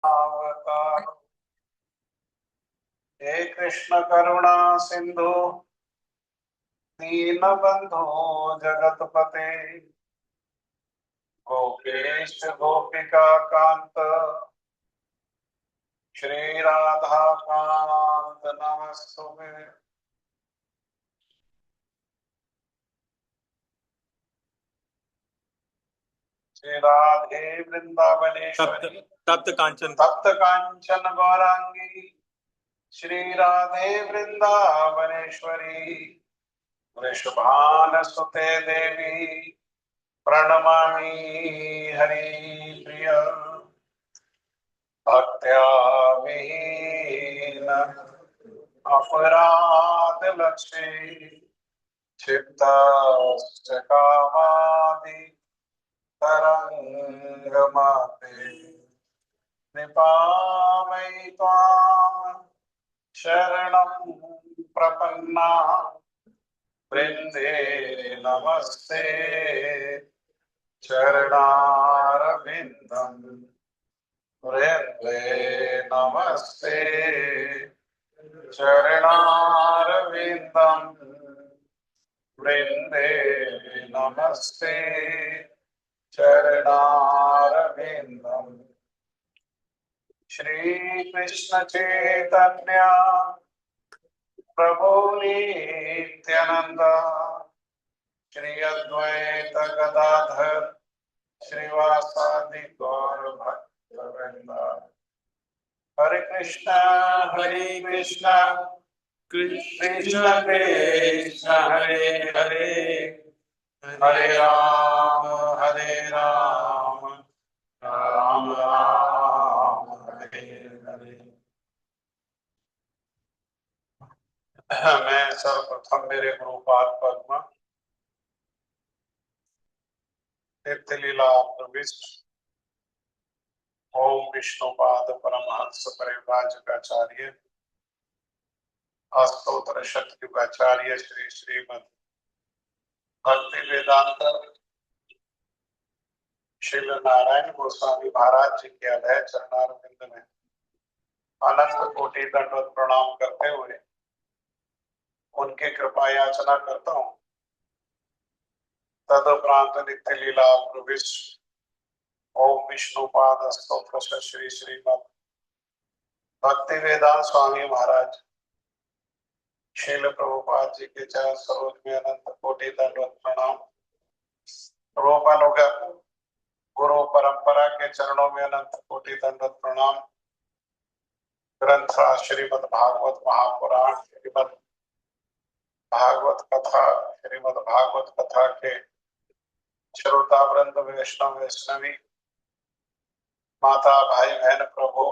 अवतार। हे कृष्ण करुणा सिंधु दीनबंधो जगतपते गोपेश गोपिका कांत श्री राधा कांत नमस्तुते। श्री राधे वृंदावनेश्वरी तप्त कांचन गौरांगी श्री राधे वृंदावनेश्वरी वृषभान सुते देवी प्रणमामि हरि प्रिय। भक्त्या विहीन अपराध लक्ष्मी क्षिप्तश्च कामादि तरंगमाते कृपामयि त्वां शरणं प्रपन्ना वृंदे नमस्ते चरणारविन्दं वृंदे नमस्ते चरणारविन्दं वृंदे नमस्ते चरणारविन्दम्। श्री कृष्ण चैतन्य प्रभु नित्यानंद श्री अद्वैत गदाधर श्रीवासादि गौर भक्तवृंद। हरे कृष्णा कृष्ण कृष्ण हरे हरे हरे राम राम राम हरे हरे। मैं सर्वप्रथम मेरे गुरुपाद पद्म नित्य लीला प्रविष्ट ओम विष्णुपाद परमहंस परिव्राजकाचार्य अष्टोत्तर शतयुगाचार्य श्री श्रीमद भक्ति वेदांत श्रील नारायण गोस्वामी महाराज जी के अभय चरणारविंद में अनंत कोटि दंडवत प्रणाम करते हुए उनकी कृपा याचना करता हूँ। तदुपरांत नित्य लीला प्रविष्ट ओम विष्णुपाद स्तोत्र श्री श्रीमद भक्ति वेदांत स्वामी महाराज शील प्रभुपाद जी के चरण सरोज में अनंत कोटि दंडवत प्रणाम। रूपानुग गुरु परंपरा के चरणों में अनंत कोटि दंडवत प्रणाम। ग्रंथ श्रीमद् भागवत महापुराण श्रीमद् भागवत कथा श्रीमद् भागवत कथा के श्रोता वृंद वैष्णव वैष्णवी माता भाई बहन प्रभु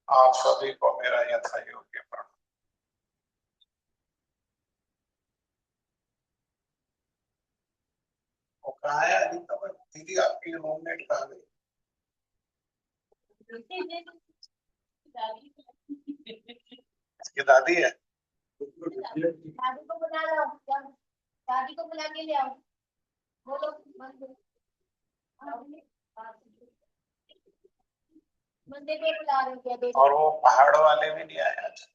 आप सभी को मेरा यथा योग्य प्रणाम। वो कहा है दीदी आपकी रूममेट कहाँ गई? इसकी दादी है। दादी को बुला लो, दादी को बुला के ले आओ। बोलो मंदिर पे बुला रहे थे। और वो पहाड़ वाले भी नहीं आए आज।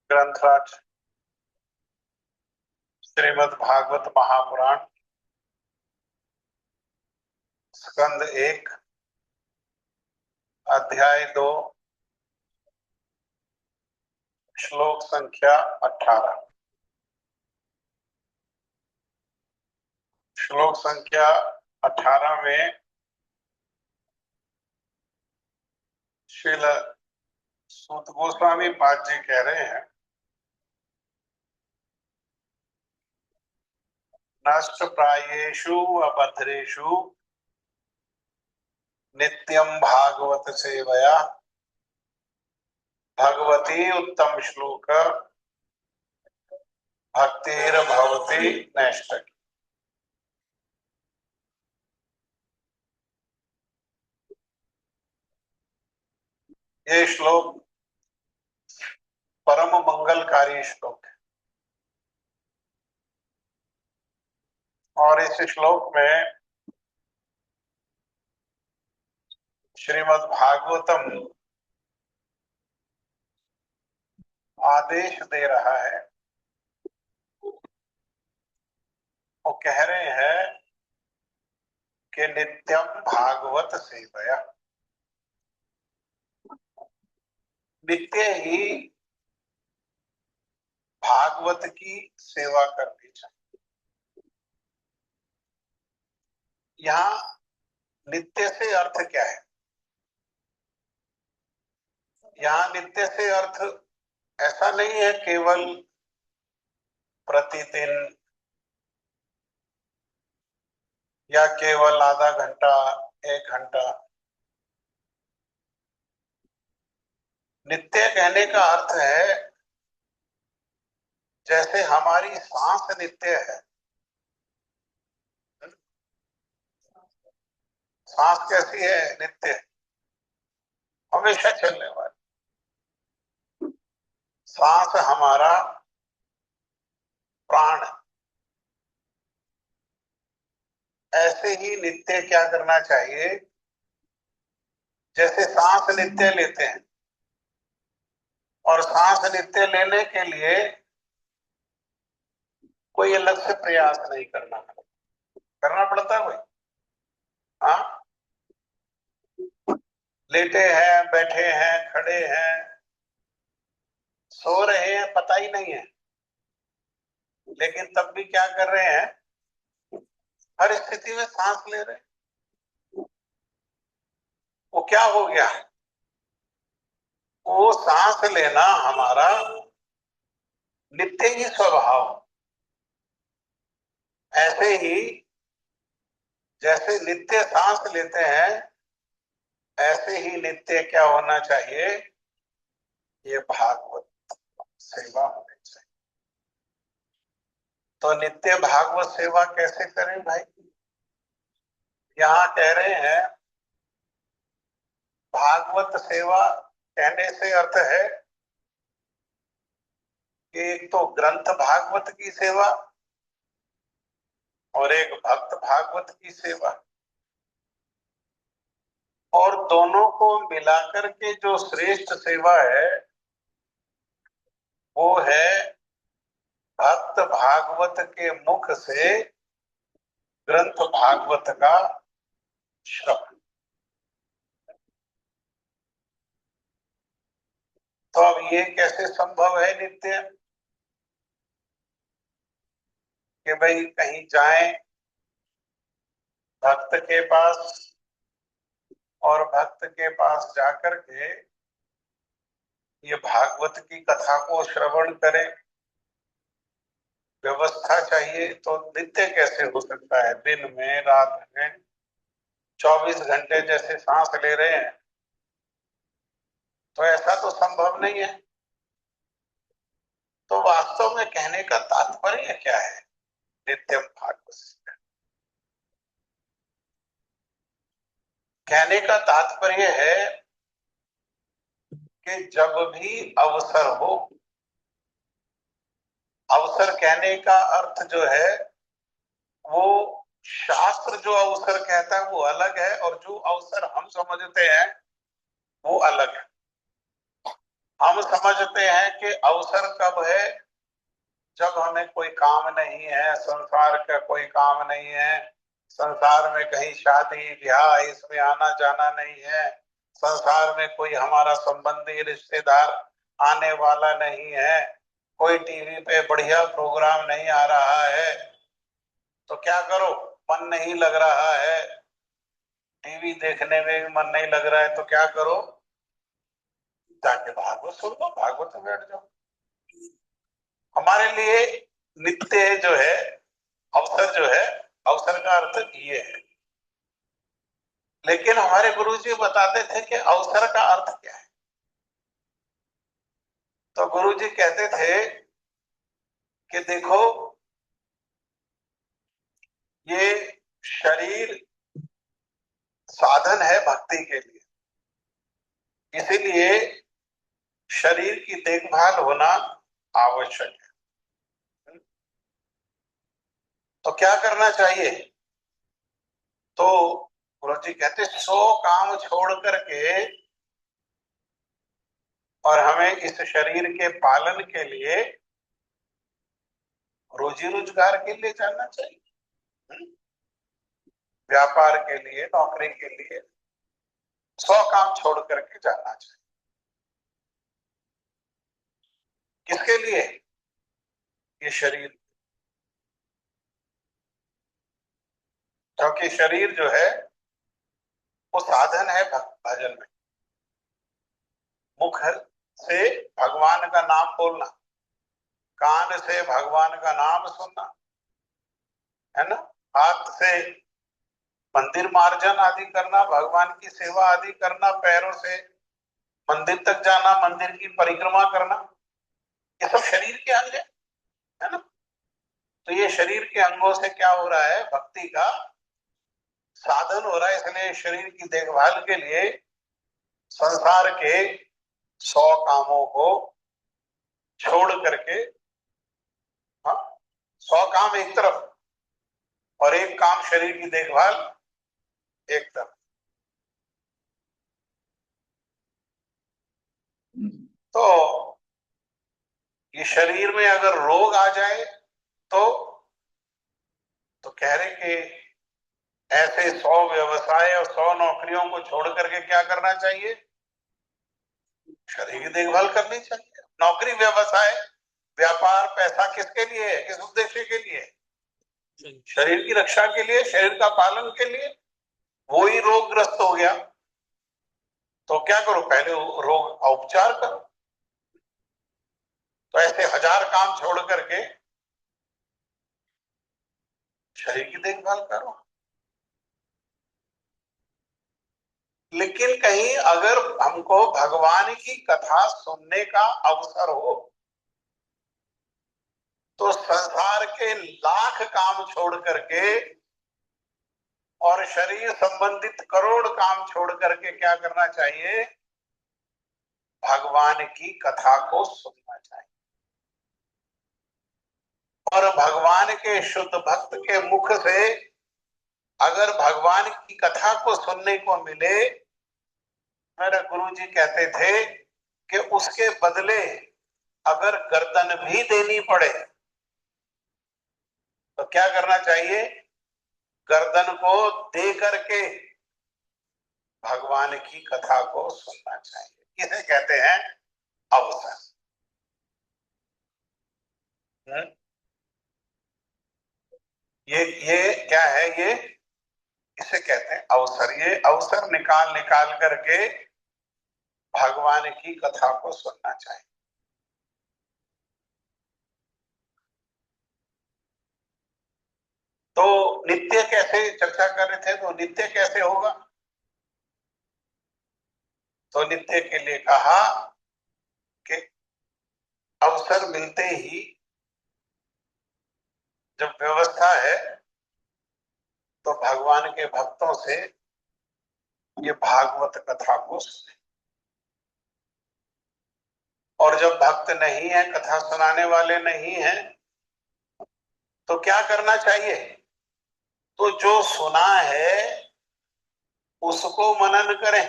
ग्रंथराज श्रीमद् भागवत महापुराण स्कंद 1 अध्याय 2 श्लोक संख्या 18। श्लोक संख्या 18 में श्रील सूत गोस्वामी पाद जी कह रहे हैं नष्ट प्रायेषु अभद्रेषु नित्यं भागवत सेवया भगवती उत्तम श्लोक भक्तिर भवती नैष्ठिक। ये श्लोक परम मंगलकारी श्लोक है। और इस श्लोक में श्रीमद् भागवतम आदेश दे रहा है। वो कह रहे हैं कि नित्यम भागवत सेवया, नित्य ही भागवत की सेवा करनी चाहिए। यहाँ नित्य से अर्थ क्या है? यहाँ नित्य से अर्थ ऐसा नहीं है केवल प्रतिदिन या केवल आधा घंटा, 1 घंटा। नित्य कहने का अर्थ है जैसे हमारी सांस नित्य है। सांस कैसी है? नित्य, हमेशा चलने वाली। सांस हमारा प्राण है। ऐसे ही नित्य क्या करना चाहिए? जैसे सांस नित्य लेते हैं, और सांस नित्य लेने के लिए कोई अलग से प्रयास नहीं करना पड़ता है कोई। हाँ, लेटे हैं, बैठे हैं, खड़े हैं, सो रहे हैं, पता ही नहीं है, लेकिन तब भी क्या कर रहे हैं? हर स्थिति में सांस ले रहे हैं। वो क्या हो गया? वो सांस लेना हमारा नित्य ही स्वभाव। ऐसे ही जैसे नित्य सांस लेते हैं, ऐसे ही नित्य क्या होना चाहिए? ये भागवत सेवा होनी चाहिए। तो नित्य भागवत सेवा कैसे करें भाई? यहाँ कह रहे हैं भागवत सेवा कहने से अर्थ है कि एक तो ग्रंथ भागवत की सेवा और एक भक्त भागवत की सेवा, और दोनों को मिलाकर के जो श्रेष्ठ सेवा है वो है भक्त भागवत के मुख से ग्रंथ भागवत का श्रवण। तो अब ये कैसे संभव है नित्य? कि भाई कहीं जाएं भक्त के पास, और भक्त के पास जाकर के ये भागवत की कथा को श्रवण करें, व्यवस्था चाहिए। तो नित्य कैसे हो सकता है? दिन में, रात में, 24 घंटे जैसे सांस ले रहे हैं, तो ऐसा तो संभव नहीं है। तो वास्तव में कहने का तात्पर्य क्या है नित्यम भागवत? कहने का तात्पर्य है कि जब भी अवसर हो, अवसर कहने का अर्थ जो है वो शास्त्र जो अवसर कहता है वो अलग है, और जो अवसर हम समझते हैं वो अलग है। हम समझते हैं कि अवसर कब है? जब हमें कोई काम नहीं है, संसार का कोई काम नहीं है, संसार में कहीं शादी ब्याह इसमें आना जाना नहीं है, संसार में कोई हमारा संबंधी रिश्तेदार आने वाला नहीं है, कोई टीवी पे बढ़िया प्रोग्राम नहीं आ रहा है, तो क्या करो? मन नहीं लग रहा है, टीवी देखने में भी मन नहीं लग रहा है, तो क्या करो? जाके भागवत सुन लो, भागवत में बैठ जाओ। हमारे लिए नित्य जो है, अवसर जो है, अवसर का अर्थ ये है। लेकिन हमारे गुरुजी बताते थे कि अवसर का अर्थ क्या है। तो गुरुजी कहते थे कि देखो, ये शरीर साधन है भक्ति के लिए, इसीलिए शरीर की देखभाल होना आवश्यक है। तो क्या करना चाहिए? तो गुरु जी कहते 100 काम छोड़ करके और हमें इस शरीर के पालन के लिए, रोजी रोजगार के लिए जाना चाहिए, व्यापार के लिए, नौकरी के लिए 100 काम छोड़ करके जाना चाहिए। किसके लिए? ये शरीर, क्योंकि शरीर जो है वो साधन है भजन में। मुख से भगवान का नाम बोलना, कान से भगवान का नाम सुनना, है ना, हाथ से मंदिर मार्जन आदि करना, भगवान की सेवा आदि करना, पैरों से मंदिर तक जाना, मंदिर की परिक्रमा करना, ये सब शरीर के अंग है ना। तो ये शरीर के अंगों से क्या हो रहा है? भक्ति का साधन हो रहा है। इसलिए शरीर की देखभाल के लिए संसार के 100 कामों को छोड़ करके, हाँ, 100 काम एक तरफ और एक काम शरीर की देखभाल एक तरफ। तो ये शरीर में अगर रोग आ जाए तो कह रहे कि ऐसे 100 व्यवसाय और 100 नौकरियों को छोड़ करके क्या करना चाहिए? शरीर की देखभाल करनी चाहिए। नौकरी, व्यवसाय, व्यापार, पैसा किसके लिए है? किस उद्देश्य के लिए? शरीर की रक्षा के लिए, शरीर का पालन के लिए। वो ही रोगग्रस्त हो गया तो क्या करो? पहले रोग का उपचार करो। तो ऐसे 1000 काम छोड़ करके शरीर की देखभाल करो। लेकिन कहीं अगर हमको भगवान की कथा सुनने का अवसर हो तो संसार के लाख काम छोड़ करके और शरीर संबंधित करोड़ काम छोड़ करके क्या करना चाहिए? भगवान की कथा को सुनना चाहिए। और भगवान के शुद्ध भक्त के मुख से अगर भगवान की कथा को सुनने को मिले, मेरे गुरु जी कहते थे कि उसके बदले अगर गर्दन भी देनी पड़े तो क्या करना चाहिए? गर्दन को दे करके भगवान की कथा को सुनना चाहिए। इसे कहते हैं अवसर। ये क्या है? ये इसे कहते हैं अवसर। ये अवसर निकाल निकाल करके भगवान की कथा को सुनना चाहिए। तो नित्य कैसे चर्चा कर रहे थे, तो नित्य कैसे होगा? तो नित्य के लिए कहा कि अवसर मिलते ही जब व्यवस्था है तो भगवान के भक्तों से ये भागवत कथा को सुने। और जब भक्त नहीं है, कथा सुनाने वाले नहीं है, तो क्या करना चाहिए? तो जो सुना है उसको मनन करें।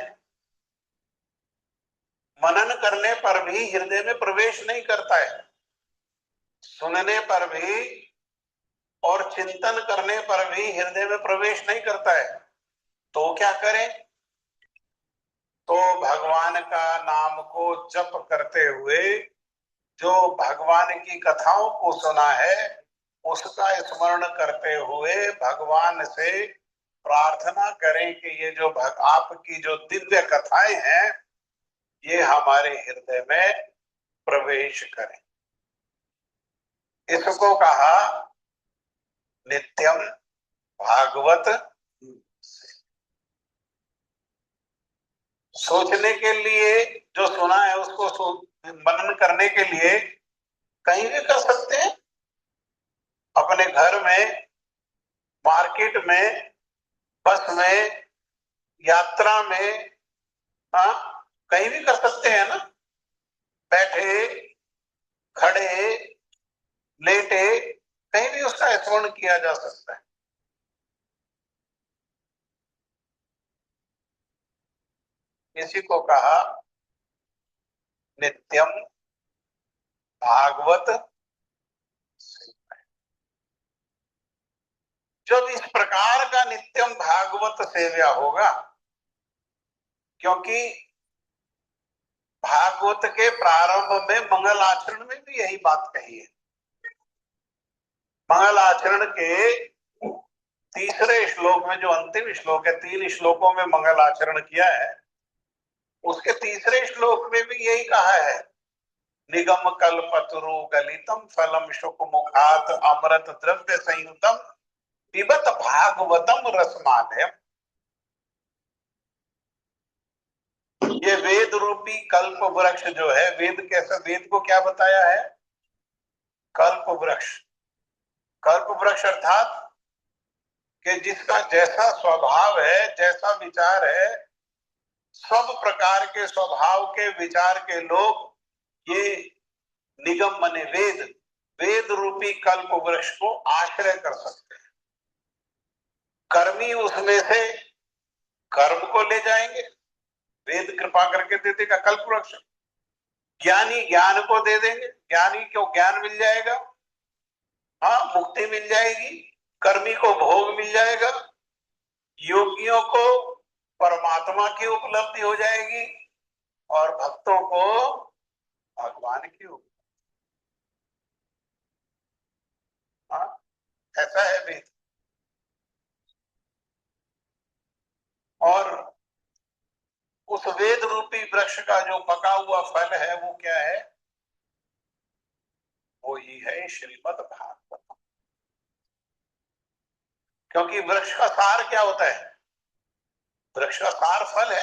मनन करने पर भी हृदय में प्रवेश नहीं करता है, सुनने पर भी और चिंतन करने पर भी हृदय में प्रवेश नहीं करता है। तो क्या करें? तो भगवान का नाम को जप करते हुए जो भगवान की कथाओं को सुना है उसका स्मरण करते हुए भगवान से प्रार्थना करें कि ये जो आपकी जो दिव्य कथाएं हैं ये हमारे हृदय में प्रवेश करें। इसको कहा नित्यम भागवत। सोचने के लिए जो सुना है उसको मनन करने के लिए कहीं भी कर सकते हैं, अपने घर में, मार्केट में, बस में, यात्रा में, हाँ, कहीं भी कर सकते हैं ना। बैठे, खड़े, लेटे, कहीं भी उसका स्मरण किया जा सकता है। इसी को कहा नित्यम भागवत सेवा। जब इस प्रकार का नित्यम भागवत सेव्या होगा, क्योंकि भागवत के प्रारंभ में मंगल आचरण में भी यही बात कही है। मंगल आचरण के तीसरे श्लोक में, जो अंतिम श्लोक है, 3 श्लोकों में मंगल आचरण किया है, उसके तीसरे श्लोक में भी यही कहा है, निगम कल्पतरु गलितम फलम शुक मुखात अमृत द्रव्य संयुतम पिबत भागवतम रसमालयम। ये वेद रूपी कल्प वृक्ष जो है, वेद कैसा, वेद को क्या बताया है? कल्प वृक्ष। कल्प वृक्ष अर्थात कि जिसका जैसा स्वभाव है, जैसा विचार है, सब प्रकार के स्वभाव के विचार के लोग ये निगम माने वेद, वेद रूपी कल्प वृक्ष को आश्रय कर सकते हैं। कर्मी उसमें से कर्म को ले जाएंगे, वेद कृपा करके दे देगा कल्प वृक्ष। ज्ञानी ज्ञान को दे देंगे, ज्ञानी को ज्ञान मिल जाएगा, हाँ, मुक्ति मिल जाएगी। कर्मी को भोग मिल जाएगा, योगियों को परमात्मा की उपलब्धि हो जाएगी, और भक्तों को भगवान की उपलब्धि। हाँ, ऐसा है वेद। और उस वेद रूपी वृक्ष का जो पका हुआ फल है वो क्या है? वो ही है श्रीमद् भागवत। क्योंकि वृक्ष का सार क्या होता है? वृक्ष का सार फल है।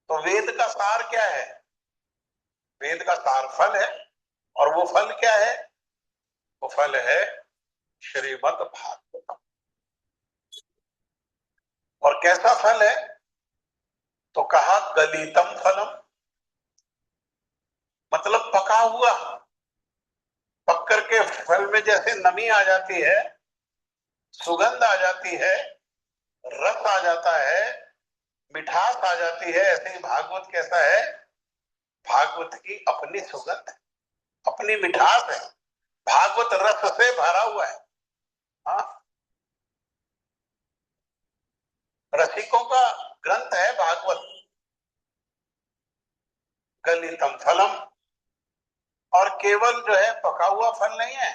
तो वेद का सार क्या है? वेद का सार फल है। और वो फल क्या है? वो फल है श्रीमद् भागवत। और कैसा फल है? तो कहा गलितम फलम, मतलब पका हुआ। पक करके फल में जैसे नमी आ जाती है, सुगंध आ जाती है, रस आ जाता है, मिठास आ जाती है, ऐसे ही भागवत कैसा है? भागवत की अपनी सुगंध है, अपनी मिठास है। भागवत रस से भरा हुआ है। हाँ, रसिकों का ग्रंथ है भागवत। गलितम फलम, और केवल जो है पका हुआ फल नहीं है,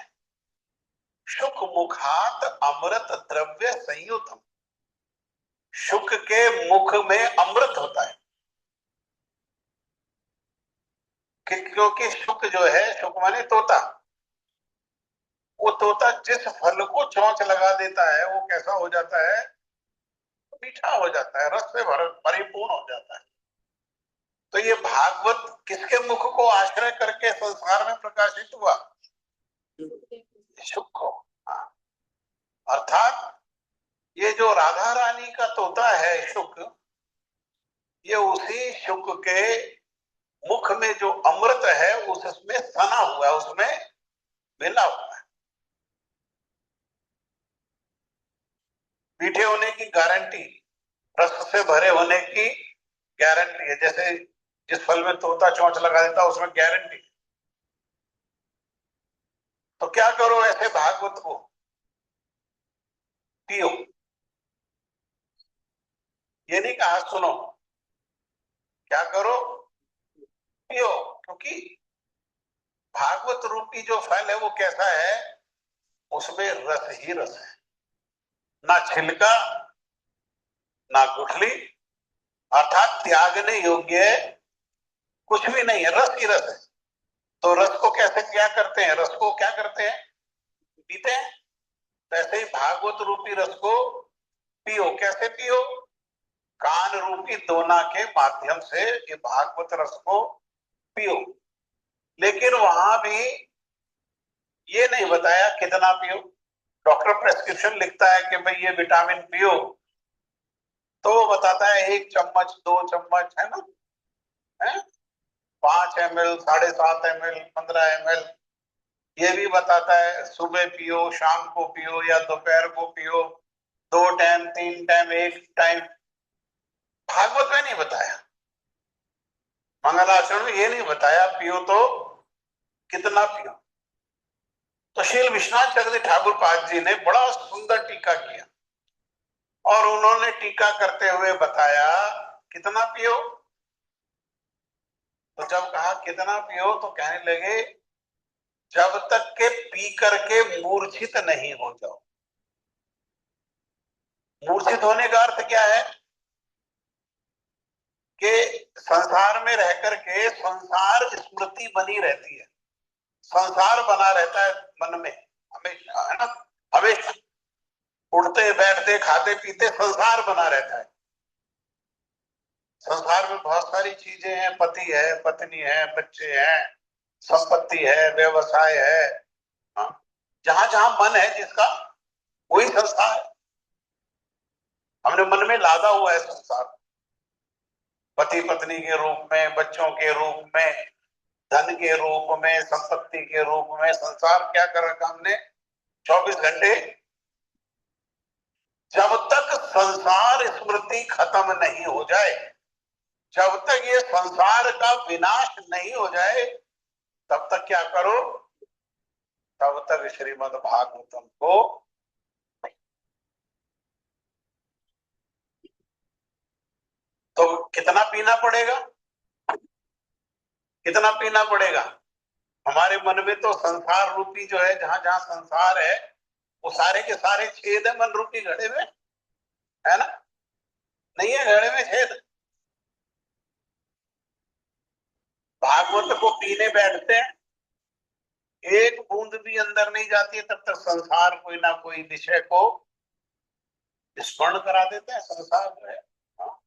शुक मुखात अमृत द्रव्य संयुतम। शुक के मुख में अमृत होता है। क्योंकि शुक जो है, शुक माने तोता, वो तोता जिस फल को चोंच लगा देता है वो कैसा हो जाता है? मीठा हो जाता है, रस से परिपूर्ण हो जाता है। तो ये भागवत किसके मुख को आश्रय करके संसार में प्रकाशित हुआ? शुक को। हाँ। अर्थात ये जो राधा रानी का तोता है शुक, ये उसी शुक के मुख में जो अमृत है उसमें सना हुआ है, उसमें मिला हुआ है। मीठे होने की गारंटी, रस से भरे होने की गारंटी है। जैसे जिस फल में तोता चोंच लगा देता है उसमें गारंटी। तो क्या करो, ऐसे भागवत को पियो। ये नहीं कहा सुनो, क्या करो? पियो। क्योंकि भागवत रूपी जो फल है वो कैसा है? उसमें रस ही रस है, ना छिलका ना गुठली, अर्थात त्यागने योग्य कुछ भी नहीं है, रस ही रस है। तो रस को कैसे क्या करते हैं? रस को क्या करते हैं? पीते हैं। वैसे ही भागवत रूपी रस को पियो। कैसे पियो? कान रूपी दोना के माध्यम से ये भागवत रस को पियो। लेकिन वहां भी ये नहीं बताया कितना पियो। डॉक्टर प्रेस्क्रिप्शन लिखता है कि भाई ये विटामिन पियो, तो वो बताता है 1 चम्मच 2 चम्मच, है ना, है? 5 ml, 7.5 ml, 15 ml, ये भी बताता है सुबह पियो, शाम को पियो या दोपहर को पियो, 2 टाइम, 3 टाइम, 1 टाइम। भागवत में नहीं बताया, मंगलाचरण में ये नहीं बताया पियो तो कितना पियो। तो श्री विश्वनाथ चक्रवर्ती ठाकुर पाद जी ने बड़ा सुंदर टीका किया और उन्होंने टीका करते हुए बताया कितना पियो। तो जब कहा कितना पियो तो कहने लगे जब तक के पी करके मूर्छित नहीं हो जाओ। मूर्छित होने का अर्थ क्या है कि संसार में रह करके संसार स्मृति बनी रहती है, संसार बना रहता है मन में हमेशा, है ना। हमेशा उठते बैठते खाते पीते संसार बना रहता है। संसार में बहुत सारी चीजें हैं, पति है, पत्नी है, बच्चे हैं, संपत्ति है, व्यवसाय है। हाँ? जहां जहां मन है जिसका वही संसार है। हमने मन में लादा हुआ है संसार, पति पत्नी के रूप में, बच्चों के रूप में, धन के रूप में, संपत्ति के रूप में। संसार क्या कर रखा हमने 24 घंटे। जब तक संसार स्मृति खत्म नहीं हो जाए, जब तक ये संसार का विनाश नहीं हो जाए, तब तक क्या करो, तब तक श्रीमद् भागवतम को तो कितना पीना पड़ेगा, कितना पीना पड़ेगा। हमारे मन में तो संसार रूपी जो है, जहां जहां संसार है वो सारे के सारे छेद है मन रूपी घड़े में, है ना। नहीं है घड़े में छेद। भागवत को पीने बैठते हैं, एक बूंद भी अंदर नहीं जाती है, तब तक संसार कोई ना कोई विषय को स्मरण करा देता है। संसार जो है, हाँ?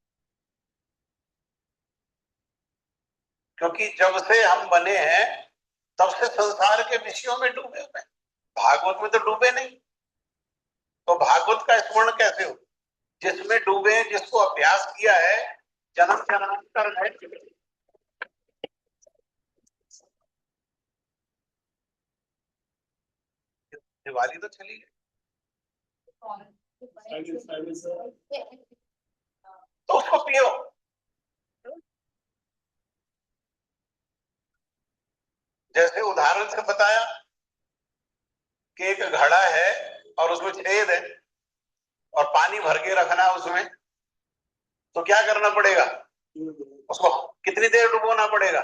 क्योंकि जब से हम बने हैं तब से संसार के विषयों में डूबे हुए हैं, भागवत में तो डूबे नहीं। तो भागवत का स्मरण कैसे हो, जिसमें डूबे हैं, जिसको अभ्यास किया है जन्म जन्मांतर है। दिवाली तो चली गई, तो उसको पियो। जैसे उदाहरण से बताया कि एक घड़ा है और उसमें छेद है और पानी भर के रखना है उसमें, तो क्या करना पड़ेगा, उसको कितनी देर डुबोना पड़ेगा।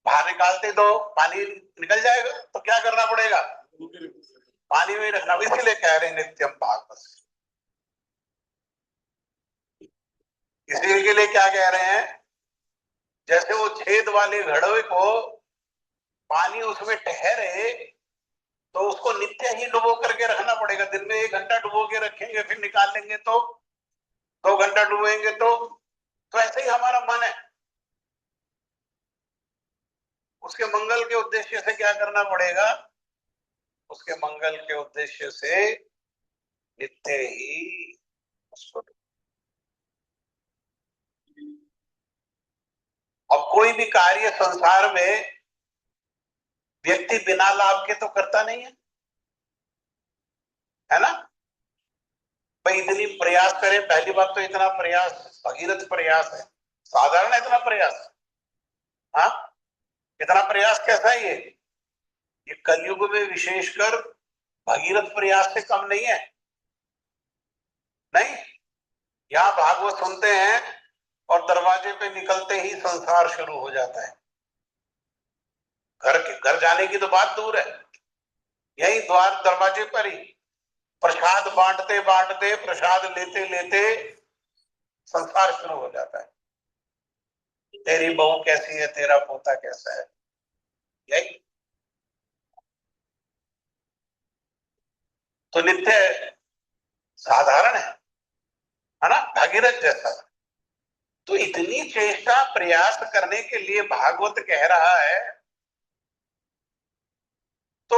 बाहर निकालते तो पानी निकल जाएगा, तो क्या करना पड़ेगा, पानी में ही रखना। इसीलिए कह रहे हैं नित्यम भागवत। इसी के लिए क्या कह रहे हैं, जैसे वो छेद वाले घड़े को पानी उसमें ठहरे तो उसको नित्य ही डुबो करके रखना पड़ेगा। दिन में 1 घंटा डुबो के रखेंगे, फिर निकाल लेंगे तो 2 घंटा डुबोएंगे तो ऐसे ही हमारा मन है। उसके मंगल के उद्देश्य से क्या करना पड़ेगा, उसके मंगल के उद्देश्य से नित्य ही उसको। अब कोई भी कार्य संसार में व्यक्ति बिना लाभ के तो करता नहीं है ना। भाई इतनी प्रयास करें, पहली बात तो इतना प्रयास भगीरथ प्रयास है, साधारण है इतना प्रयास। हाँ, इतना प्रयास कैसा है ये कलयुग में विशेषकर भगीरथ प्रयास से कम नहीं है। नहीं, यहाँ भागवत सुनते हैं और दरवाजे पे निकलते ही संसार शुरू हो जाता है। घर जाने की तो बात दूर है, यही द्वार दरवाजे पर ही प्रसाद बांटते बांटते, प्रसाद लेते लेते संसार शुरू हो जाता है। तेरी बहू कैसी है, तेरा पोता कैसा है, यही तो नित्य साधारण है ना, भागीरथ जैसा। तो इतनी चेष्टा प्रयास करने के लिए भागवत कह रहा है, तो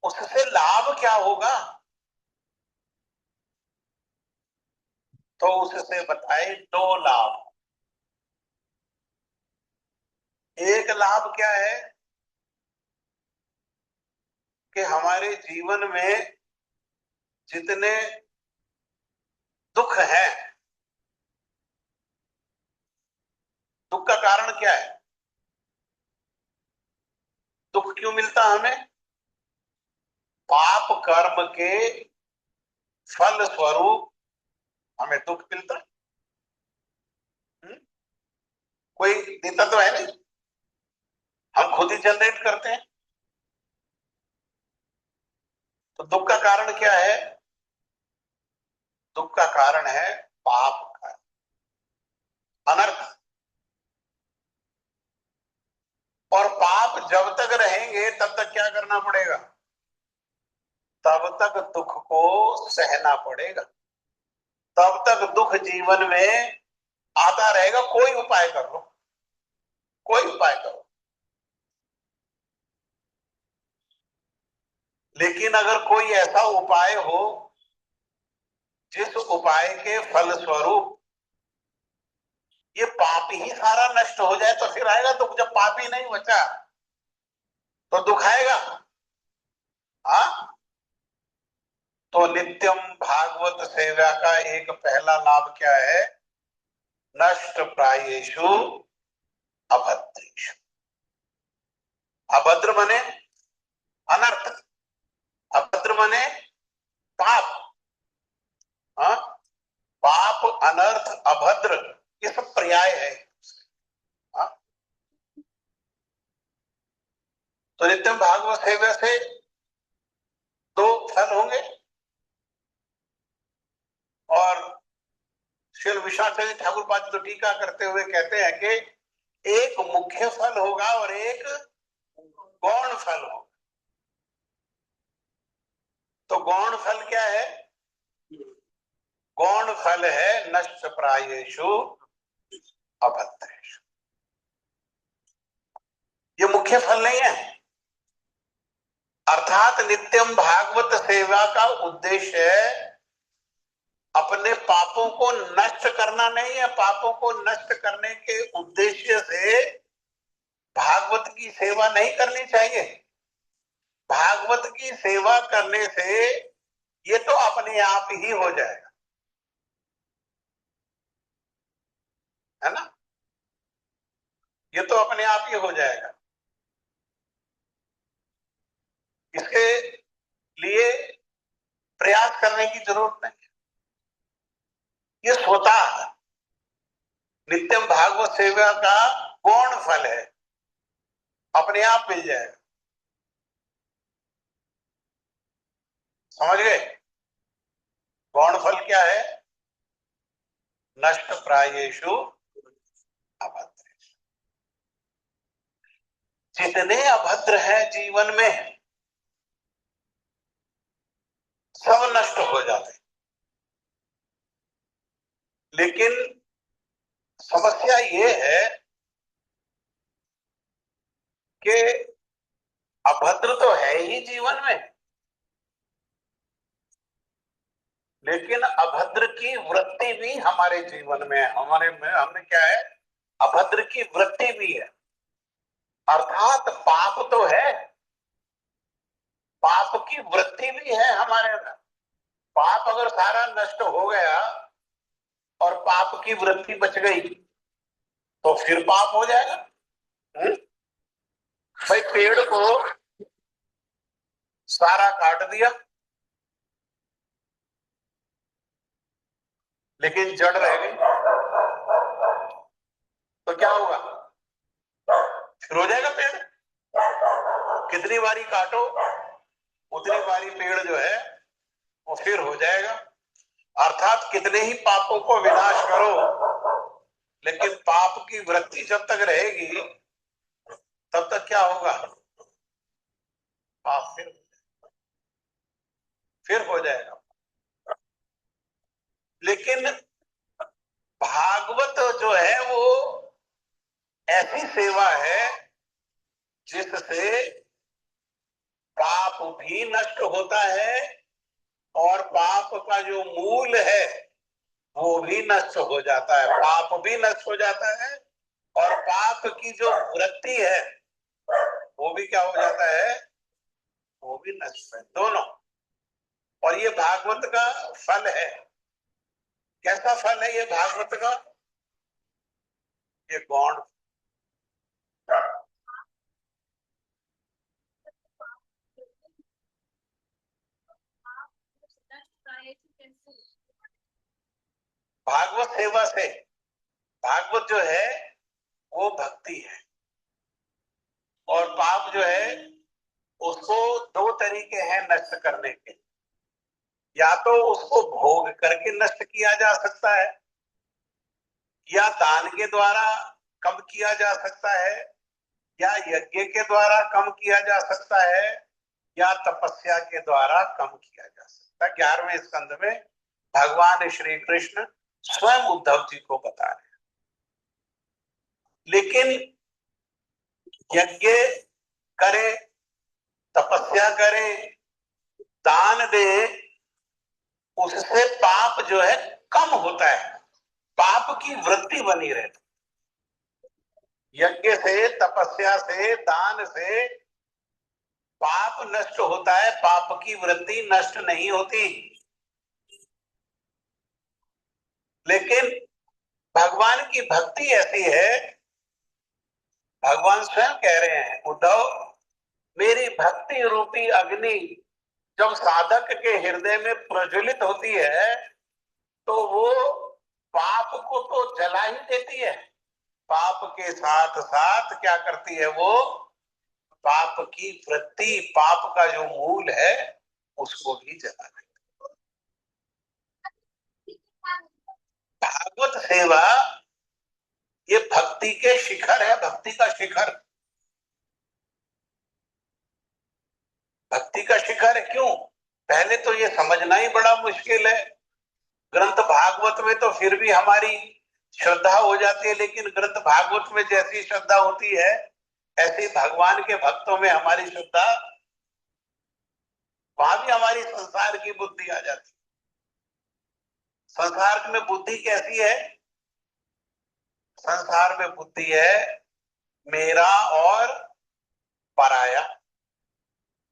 उससे लाभ क्या होगा, तो उससे बताए 2 लाभ। एक लाभ क्या है कि हमारे जीवन में जितने दुख है, दुख का कारण क्या है? दुख क्यों मिलता हमें? पाप कर्म के फल स्वरूप हमें दुख मिलता है। कोई देता तो है नहीं, हम खुद ही जनरेट करते हैं। तो दुख का कारण क्या है? दुख का कारण है पाप का अनर्थ। और पाप जब तक रहेंगे तब तक क्या करना पड़ेगा? तब तक दुख को सहना पड़ेगा, तब तक दुख जीवन में आता रहेगा। कोई उपाय कर लो, कोई उपाय करो, लेकिन अगर कोई ऐसा उपाय हो जिस उपाय के फल स्वरूप ये पाप ही सारा नष्ट हो जाए तो फिर आएगा दुख। जब पाप ही नहीं बचा तो दुख आएगा। हाँ, तो नित्यम भागवत सेवा का एक पहला लाभ क्या है? नष्ट प्रायेषु अभद्रेषु। अभद्र मने अनर्थ, अभद्र मने पाप। हाँ, पाप, अनर्थ, अभद्र ये सब पर्याय है। हाँ? तो नित्यम भागवत सेवा से दो फल होंगे। और श्री विश्वाचार्य ठाकुर पाद तो टीका करते हुए कहते हैं कि एक मुख्य फल होगा और एक गौण फल होगा। तो गौण फल क्या है? गौण फल है नष्ट प्रायेषु अभद्रेषु। ये मुख्य फल नहीं है। अर्थात नित्यम भागवत सेवा का उद्देश्य अपने पापों को नष्ट करना नहीं है। पापों को नष्ट करने के उद्देश्य से भागवत की सेवा नहीं करनी चाहिए। भागवत की सेवा करने से ये तो अपने आप ही हो जाएगा, है ना? ये तो अपने आप ही हो जाएगा। इसके लिए प्रयास करने की जरूरत नहीं है, ये स्वतः नित्यम भागवत सेवा का गौण फल है, अपने आप मिल जाएगा। समझ गए? गौण फल क्या है? नष्ट प्रायेषु अभद्र। जितने अभद्र हैं जीवन में सब नष्ट हो जाते, लेकिन समस्या ये है कि अभद्र तो है ही जीवन में, लेकिन अभद्र की वृत्ति भी हमारे जीवन में है। हमारे में हमें क्या है? अभद्र की वृत्ति भी है। अर्थात पाप तो है, पाप की वृत्ति भी है हमारे में। पाप अगर सारा नष्ट हो गया और पाप की वृत्ति बच गई तो फिर पाप हो जाएगा। भाई पेड़ को सारा काट दिया लेकिन जड़ रह गई तो क्या होगा? फिर हो जाएगा पेड़। कितनी बारी काटो उतनी बारी पेड़ जो है वो फिर हो जाएगा। अर्थात कितने ही पापों को विनाश करो, लेकिन पाप की वृत्ति जब तक रहेगी तब तक क्या होगा? पाप फिर हो जाएगा। लेकिन भागवत जो है वो ऐसी सेवा है जिससे पाप भी नष्ट होता है और पाप का जो मूल है वो भी नष्ट हो जाता है। पाप भी नष्ट हो जाता है और पाप की जो वृत्ति है वो भी क्या हो जाता है, वो भी नष्ट है, दोनों। और ये भागवत का फल है। कैसा फल है ये भागवत का? ये गौण। भागवत सेवा से, भागवत जो है वो भक्ति है, और पाप जो है उसको दो तरीके हैं नष्ट करने के। या तो उसको भोग करके नष्ट किया जा सकता है, या दान के द्वारा कम किया जा सकता है, या यज्ञ के द्वारा कम किया जा सकता है, या तपस्या के द्वारा कम किया जा सकता है। 11वें स्कंद में भगवान श्री कृष्ण स्वयं उद्धव जी को बता रहे हैं। लेकिन यज्ञ करे, तपस्या करे, दान दे, उससे पाप जो है कम होता है, पाप की वृत्ति बनी रहती। यज्ञ से, तपस्या से, दान से पाप नष्ट होता है, पाप की वृत्ति नष्ट नहीं होती। लेकिन भगवान की भक्ति ऐसी है, भगवान स्वयं कह रहे हैं, उद्धव मेरी भक्ति रूपी अग्नि जब साधक के हृदय में प्रज्वलित होती है तो वो पाप को तो जला ही देती है, पाप के साथ साथ क्या करती है, वो पाप की वृत्ति, पाप का जो मूल है उसको भी जला देती है। भागवत सेवा ये भक्ति के शिखर है, भक्ति का शिखर, भक्ति का शिखर है। क्यों? पहले तो ये समझना ही बड़ा मुश्किल है। ग्रंथ भागवत में तो फिर भी हमारी श्रद्धा हो जाती है, लेकिन ग्रंथ भागवत में जैसी श्रद्धा होती है ऐसी भगवान के भक्तों में हमारी श्रद्धा, वहां भी हमारी संसार की बुद्धि आ जाती है। संसार में बुद्धि कैसी है? संसार में बुद्धि है मेरा और पराया,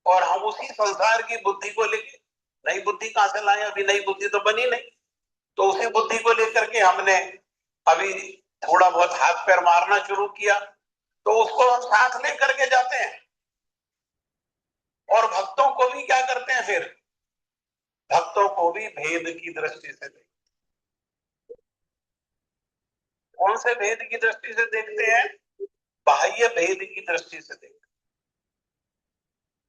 और हम उसी संसार की बुद्धि को लेके, नई बुद्धि कहां से लाए, अभी नई बुद्धि तो बनी नहीं, तो उसी बुद्धि को लेकर के हमने अभी थोड़ा बहुत हाथ पैर मारना शुरू किया, तो उसको हम साथ लेकर के जाते हैं। और भक्तों को भी क्या करते हैं फिर? भक्तों को भी भेद की दृष्टि से देखते। कौन से भेद की दृष्टि से देखते हैं? बाह्य भेद की दृष्टि से देखते।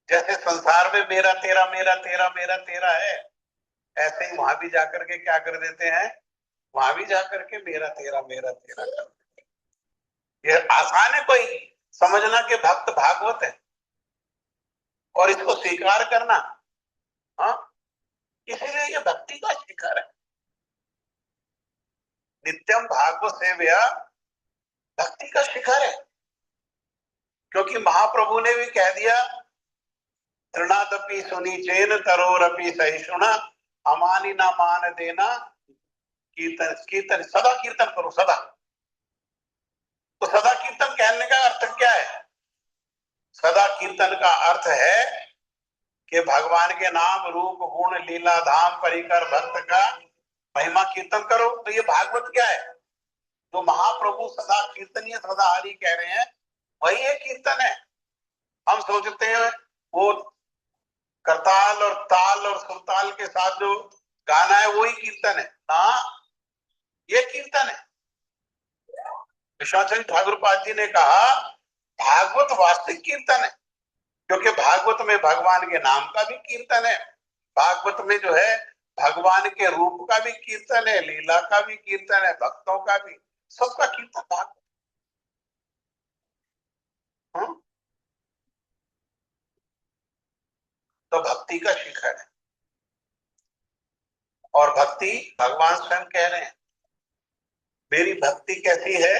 जैसे संसार में मेरा तेरा, मेरा तेरा, मेरा तेरा है, ऐसे ही वहां भी जाकर के क्या कर देते हैं, वहां भी जाकर के मेरा तेरा, मेरा तेरा कर देते हैं। ये आसान है कोई समझना कि भक्त भागवत है और इसको स्वीकार करना? हाँ, इसीलिए ये भक्ति का शिखर है। नित्यम भागवत सेव्या भक्ति का शिखर है, क्योंकि महाप्रभु ने भी कह दिया, तृणादपि सुनीचेन तरोरपि सहिष्णुना अमानी ना मान देना, कीर्तन कीर्तन सदा कीर्तन करो सदा। तो सदा कीर्तन कहने का अर्थ क्या है? सदा कीर्तन का अर्थ है कि भगवान के नाम, रूप, गुण, लीला, धाम, परिकर भक्त का महिमा कीर्तन करो। तो ये भागवत क्या है? जो महाप्रभु सदा कीर्तनीय सदा हरि कह रहे हैं, वही ये कीर्तन है। हम सोचते हैं वो करताल और ताल और सुरताल के साथ जो गाना है वही कीर्तन है ना, ये कीर्तन है। विश्वनाथ ठाकुर पाद जी ने कहा भागवत वास्तविक कीर्तन है, क्योंकि भागवत में भगवान के नाम का भी कीर्तन है, भागवत में जो है भगवान के रूप का भी कीर्तन है, लीला का भी कीर्तन है, भक्तों का भी, सबका कीर्तन भागवत। तो भक्ति का शिखर है। और भक्ति भगवान स्वयं कह रहे हैं, मेरी भक्ति कैसी है?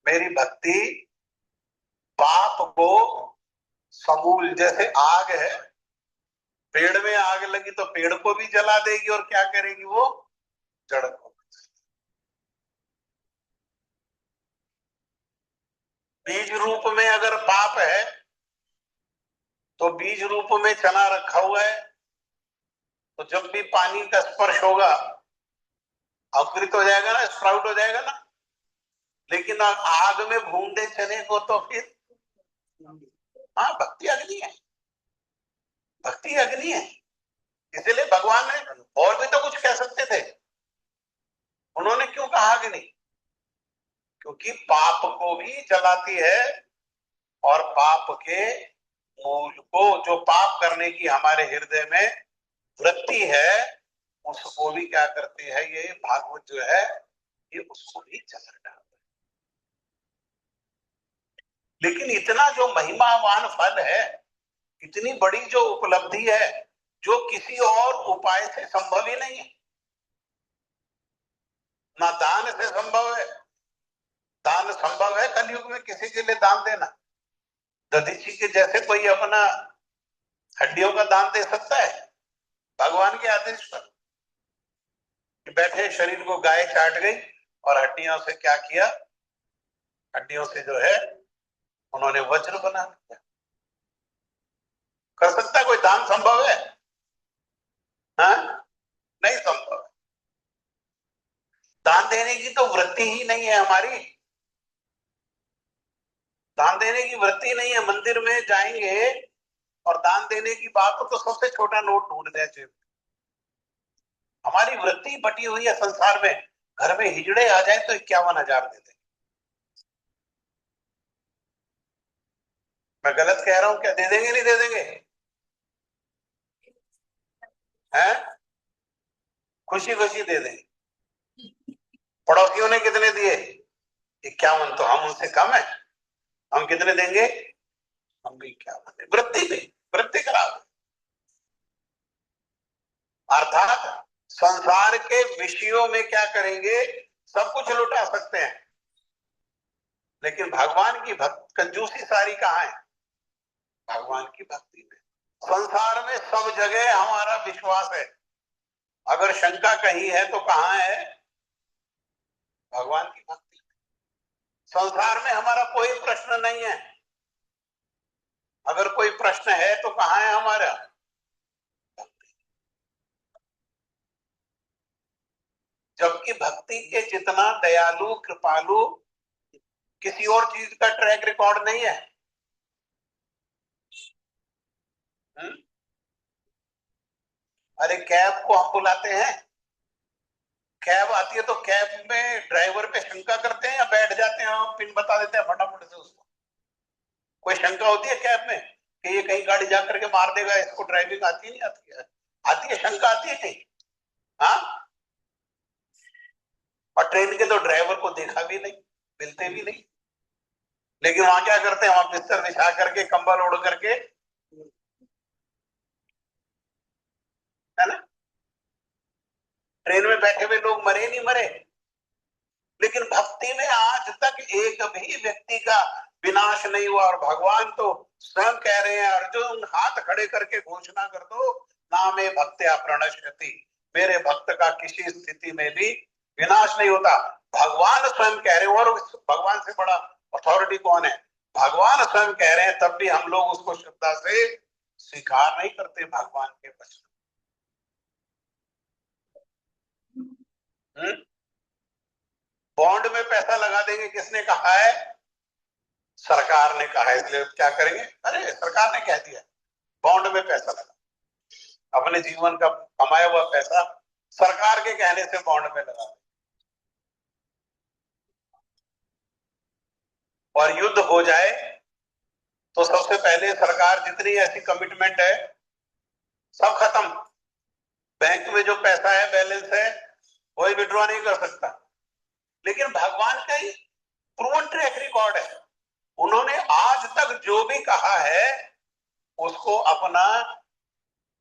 मेरी भक्ति पाप को समूल, जैसे आग है, पेड़ में आग लगी तो पेड़ को भी जला देगी, और क्या करेगी वो? जड़ को। बीज रूप में अगर पाप है तो बीज रूप में चना रखा हुआ है, तो जब भी पानी का स्पर्श होगा अंकुरित हो जाएगा ना, स्प्राउट हो जाएगा ना। लेकिन आग में भून दे चने को तो फिर, हाँ भक्ति अग्नि है, भक्ति अग्नि है। इसलिए भगवान ने और भी तो कुछ कह सकते थे, उन्होंने क्यों कहा अग्नि? क्योंकि पाप को भी जलाती है और पाप के मूल को, जो पाप करने की हमारे हृदय में वृत्ति है, उसको भी क्या करती है ये भागवत जो है, ये उसको भी जला डालता है। लेकिन इतना जो महिमावान फल है, इतनी बड़ी जो उपलब्धि है, जो किसी और उपाय से संभव ही नहीं है। ना दान से संभव है, दान संभव है कलयुग में किसी के लिए दान देना? दधीची के जैसे कोई अपना हड्डियों का दान दे सकता है भगवान के आदेश पर? बैठे शरीर को गाय चाट गई और हड्डियों से क्या किया, हड्डियों से जो है उन्होंने वज्र बना दिया। कर सकता कोई दान संभव है? हाँ, नहीं संभव। दान देने की तो वृत्ति ही नहीं है हमारी, दान देने की वृत्ति नहीं है। मंदिर में जाएंगे और दान देने की बात हो तो सबसे छोटा नोट ढूंढ दे जेब। हमारी वृत्ति बटी हुई है संसार में, घर में हिजड़े आ जाए तो 51,000 दे दे। मैं गलत कह रहा हूं क्या? दे देंगे नहीं दे देंगे? हैं? खुशी खुशी दे देंगे। पड़ोसियों ने कितने दिए? 51। तो हम उनसे कम है? हम कितने देंगे? हम भी 51। वृत्ति नहीं, वृत्ति खराब। अर्थात संसार के विषयों में क्या करेंगे, सब कुछ लुटा सकते हैं, लेकिन भगवान की भक्ति कंजूसी सारी कहाँ है? भगवान की भक्ति में। संसार में सब जगह हमारा विश्वास है, अगर शंका कहीं है तो कहाँ है? भगवान की भक्ति में। संसार में हमारा कोई प्रश्न नहीं है, अगर कोई प्रश्न है तो कहाँ है हमारा? जबकि भक्ति के जितना दयालु कृपालु किसी और चीज का ट्रैक रिकॉर्ड नहीं है। अरे कैब को हम बुलाते हैं, कैब आती है तो कैब में ड्राइवर पे शंका करते हैं या बैठ जाते हैं और पिन बता देते हैं फटाफट से उसको? कोई शंका होती है कैब में कि ये कहीं गाड़ी जा करके मार देगा, इसको ड्राइविंग आती नहीं आती है? आती है, शंका आती है नहीं? हाँ। और ट्रेन के तो ड्राइवर को देखा भी नहीं, मिलते भी नहीं, लेकिन वहां क्या करते हैं, वहां बिस्तर बिछा करके कंबल ओढ़ करके, है ना? ट्रेन में बैठे हुए लोग मरे नहीं मरे, लेकिन भक्ति में आज तक एक भी व्यक्ति का विनाश नहीं हुआ। और भगवान तो स्वयं कह रहे हैं, अर्जुन हाथ खड़े करके घोषणा कर दो, नामे भक्त्या प्रणश्यति, मेरे भक्त का किसी स्थिति में भी विनाश नहीं होता। भगवान स्वयं कह रहे हैं, और भगवान से बड़ा अथॉरिटी कौन है? भगवान स्वयं कह रहे हैं, तब भी हम लोग उसको श्रद्धा से स्वीकार नहीं करते भगवान के वचन। बॉन्ड में पैसा लगा देंगे, किसने कहा है? सरकार ने कहा है, इसलिए क्या करेंगे? अरे सरकार ने कह दिया बॉन्ड में पैसा लगा, अपने जीवन का कमाया हुआ पैसा सरकार के कहने से बॉन्ड में लगा। और युद्ध हो जाए तो सबसे पहले सरकार जितनी ऐसी कमिटमेंट है सब खत्म, बैंक में जो पैसा है बैलेंस है कोई विड्रॉ नहीं कर सकता। लेकिन भगवान का ही प्रूवन ट्रैक रिकॉर्ड है, उन्होंने आज तक जो भी कहा है उसको अपना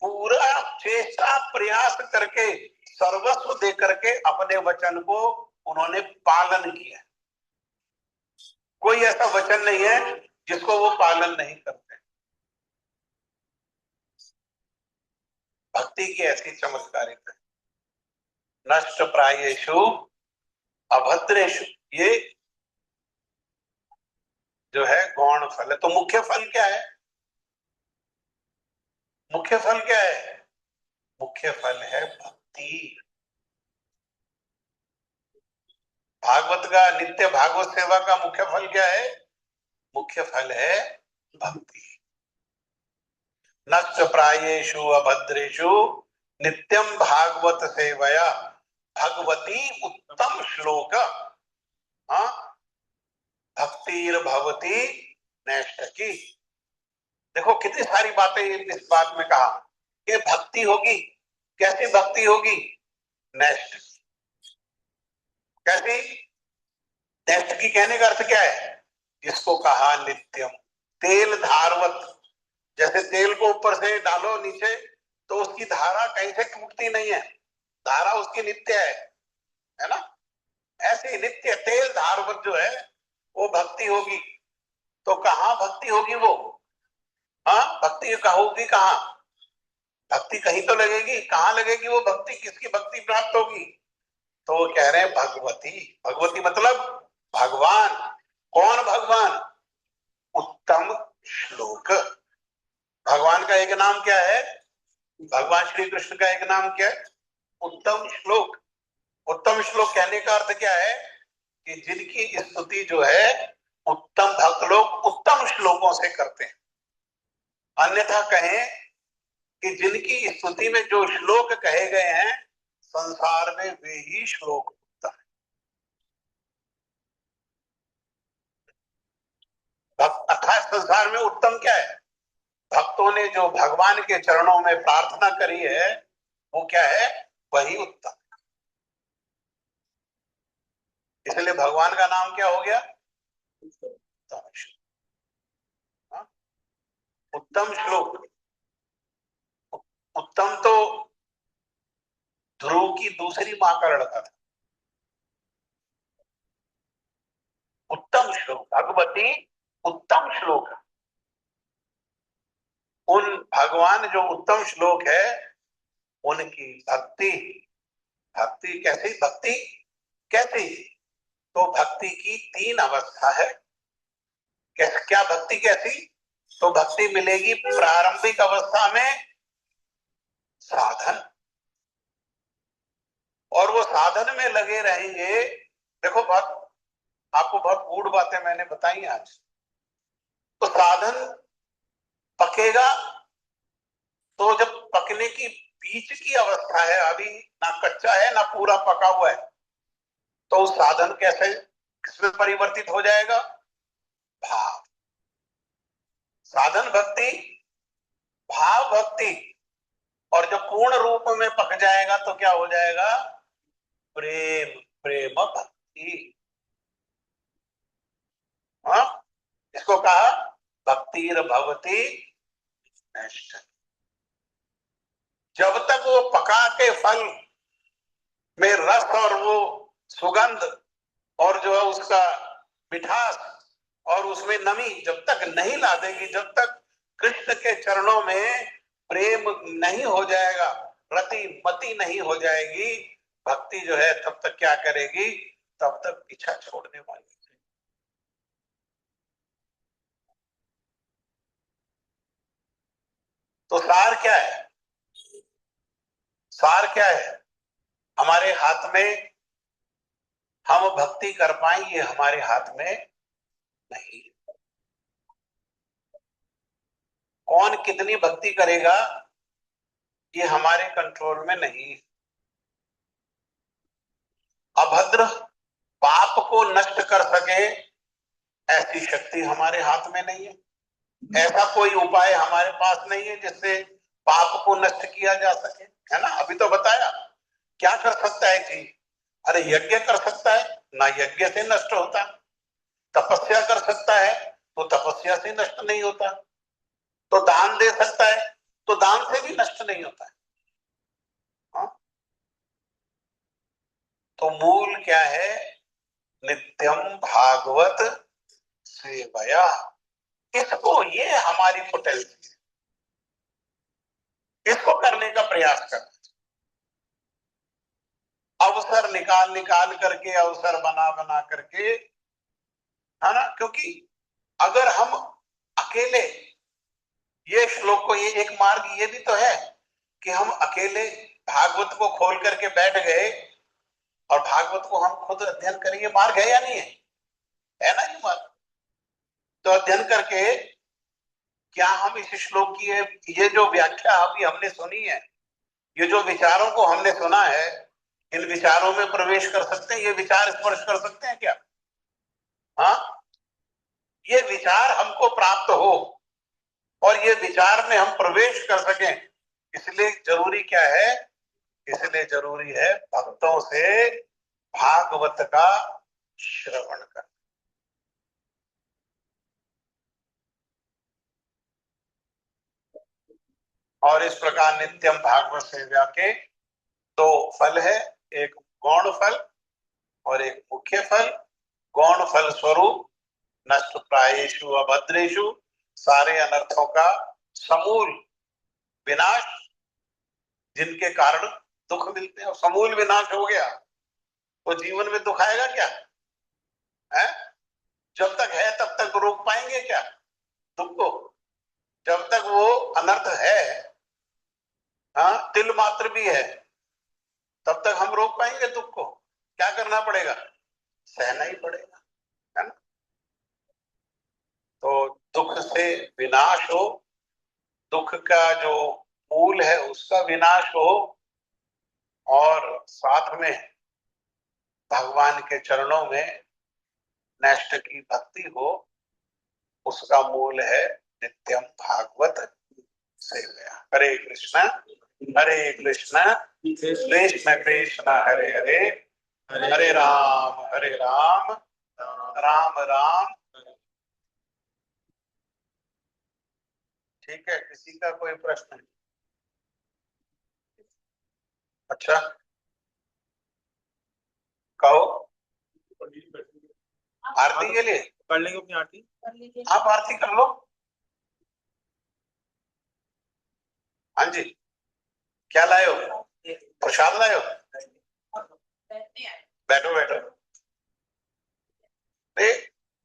पूरा चेष्टा प्रयास करके सर्वस्व दे करके अपने वचन को उन्होंने पालन किया। कोई ऐसा वचन नहीं है जिसको वो पालन नहीं करते। भक्ति की ऐसी चमत्कारिता है। नष्ट प्रायेषु अभद्रेषु, ये जो है गौण फल है। तो मुख्य फल क्या है? मुख्य फल क्या है? मुख्य फल है भक्ति। भागवत का, नित्य भागवत सेवा का मुख्य फल क्या है? मुख्य फल है भक्ति। नष्ट प्रायेषु अभद्रेषु नित्यम भागवत सेवया भगवती उत्तम श्लोक। हाँ, भक्तिर भवती नैष्ठकी। देखो कितनी सारी बातें इस बात में कहा कि भक्ति होगी। कैसी भक्ति होगी? नेष्ठ। कैसी? नेष्ठ की कहने का अर्थ क्या है? जिसको कहा नित्यम, तेल धारवत। जैसे तेल को ऊपर से डालो नीचे तो उसकी धारा कहीं से टूटती नहीं है, धारा उसकी नित्य है ना। ऐसे ही नित्य तेल धारवत जो है वो भक्ति होगी। तो कहाँ भक्ति होगी वो? हाँ, भक्ति होगी कहाँ? भक्ति कहीं तो लगेगी। कहाँ लगेगी वो भक्ति? किसकी भक्ति प्राप्त होगी? तो वो कह रहे हैं भगवती। भगवती मतलब भगवान। कौन भगवान? उत्तम श्लोक। भगवान का एक नाम क्या है? भगवान श्री कृष्ण का एक नाम क्या है? उत्तम श्लोक। उत्तम श्लोक कहने का अर्थ क्या है? कि जिनकी स्तुति जो है उत्तम भक्त लोग उत्तम श्लोकों से करते हैं। अन्यथा कहें कि जिनकी स्तुति में जो श्लोक कहे गए हैं संसार में वे ही श्लोक उत्तम है। अर्थात संसार में उत्तम क्या है? भक्तों ने जो भगवान के चरणों में प्रार्थना करी है वो क्या है? वही उत्तम। इसलिए भगवान का नाम क्या हो गया? उत्तम श्लोक। हाँ? उत्तम श्लोक। उत्तम तो ध्रुव की दूसरी मां का लड़का था। उत्तम श्लोक, भगवती उत्तम श्लोक। उन भगवान जो उत्तम श्लोक है उनकी भक्ति। भक्ति कैसी? भक्ति कैसी? तो भक्ति की तीन अवस्था है। क्या भक्ति कैसी? तो भक्ति मिलेगी प्रारंभिक अवस्था में साधन, और वो साधन में लगे रहेंगे। देखो आपको बहुत गूढ़ बातें मैंने बताई आज। तो साधन पकेगा तो जब पकने की बीच की अवस्था है, अभी ना कच्चा है ना पूरा पका हुआ है, तो उस साधन कैसे किसमें परिवर्तित हो जाएगा? भाव। साधन भक्ति, भाव भक्ति। और जब पूर्ण रूप में पक जाएगा तो क्या हो जाएगा? प्रेम। प्रेम भक्ति। हाँ, इसको कहा भक्तिर भवती नष्ट। जब तक वो पका के फल में रस और वो सुगंध और जो है उसका मिठास और उसमें नमी जब तक नहीं ला देगी, जब तक कृष्ण के चरणों में प्रेम नहीं हो जाएगा, रति मति नहीं हो जाएगी, भक्ति जो है तब तक क्या करेगी? तब तक पीछा छोड़ने वाली। तो सार क्या है? सार क्या है? हमारे हाथ में हम भक्ति कर पाए, ये हमारे हाथ में नहीं। कौन कितनी भक्ति करेगा ये हमारे कंट्रोल में नहीं। अभद्र पाप को नष्ट कर सके ऐसी शक्ति हमारे हाथ में नहीं है। ऐसा कोई उपाय हमारे पास नहीं है जिससे पाप को नष्ट किया जा सके, है ना। अभी तो बताया क्या कर सकता है जी? अरे यज्ञ कर सकता है, ना यज्ञ से नष्ट होता। तपस्या कर सकता है तो तपस्या से नष्ट नहीं होता। तो दान दे सकता है तो दान से भी नष्ट नहीं होता है। हाँ? तो मूल क्या है? नित्यम भागवत सेवया। इसको, ये हमारी पोटेंसी है, इसको करने का प्रयास करना। अवसर निकाल निकाल करके, अवसर बना बना करके, है ना। क्योंकि अगर हम अकेले, ये श्लोक को, ये एक मार्ग ये भी तो है कि हम अकेले भागवत को खोल करके बैठ गए और भागवत को हम खुद अध्ययन करें, ये मार्ग है या नहीं है ना ये मार्ग। तो अध्ययन करके क्या हम इस श्लोक की ये जो व्याख्या अभी हमने सुनी है, ये जो विचारों को हमने सुना है, इन विचारों में प्रवेश कर सकते हैं, ये विचार स्पर्श कर सकते हैं क्या? हाँ, ये विचार हमको प्राप्त हो और ये विचार में हम प्रवेश कर सकें, इसलिए जरूरी क्या है? इसलिए जरूरी है भक्तों से भागवत का श्रवण करना। और इस प्रकार नित्यम भागवत सेवा के दो फल है, एक गौण फल और एक मुख्य फल। गौण फल स्वरूप नष्ट प्रायेषु अभद्रेषु, सारे अनर्थों का समूल विनाश, जिनके कारण दुख मिलते हैं, और समूल विनाश हो गया तो जीवन में दुख आएगा क्या? है? जब तक है तब तक रोक पाएंगे क्या दुख को? जब तक वो अनर्थ है, हाँ, तिल मात्र भी है, तब तक हम रोक पाएंगे दुख को? क्या करना पड़ेगा? सहना ही पड़ेगा, है ना। तो दुख से विनाश हो, दुख का जो मूल है उसका विनाश हो, और साथ में भगवान के चरणों में नष्ट की भक्ति हो, उसका मूल है नित्यम भागवत सेवा। हरे कृष्णा हरे कृष्णा कृष्ण कृष्ण हरे हरे, हरे राम राम राम। ठीक है, किसी का कोई प्रश्न? अच्छा, कहो। आरती के लिए कर लेंगे अपनी आरती। आप आरती कर लो। हाँ जी, क्या लाए हो? प्रसाद लाए हो? बैठो बैठो।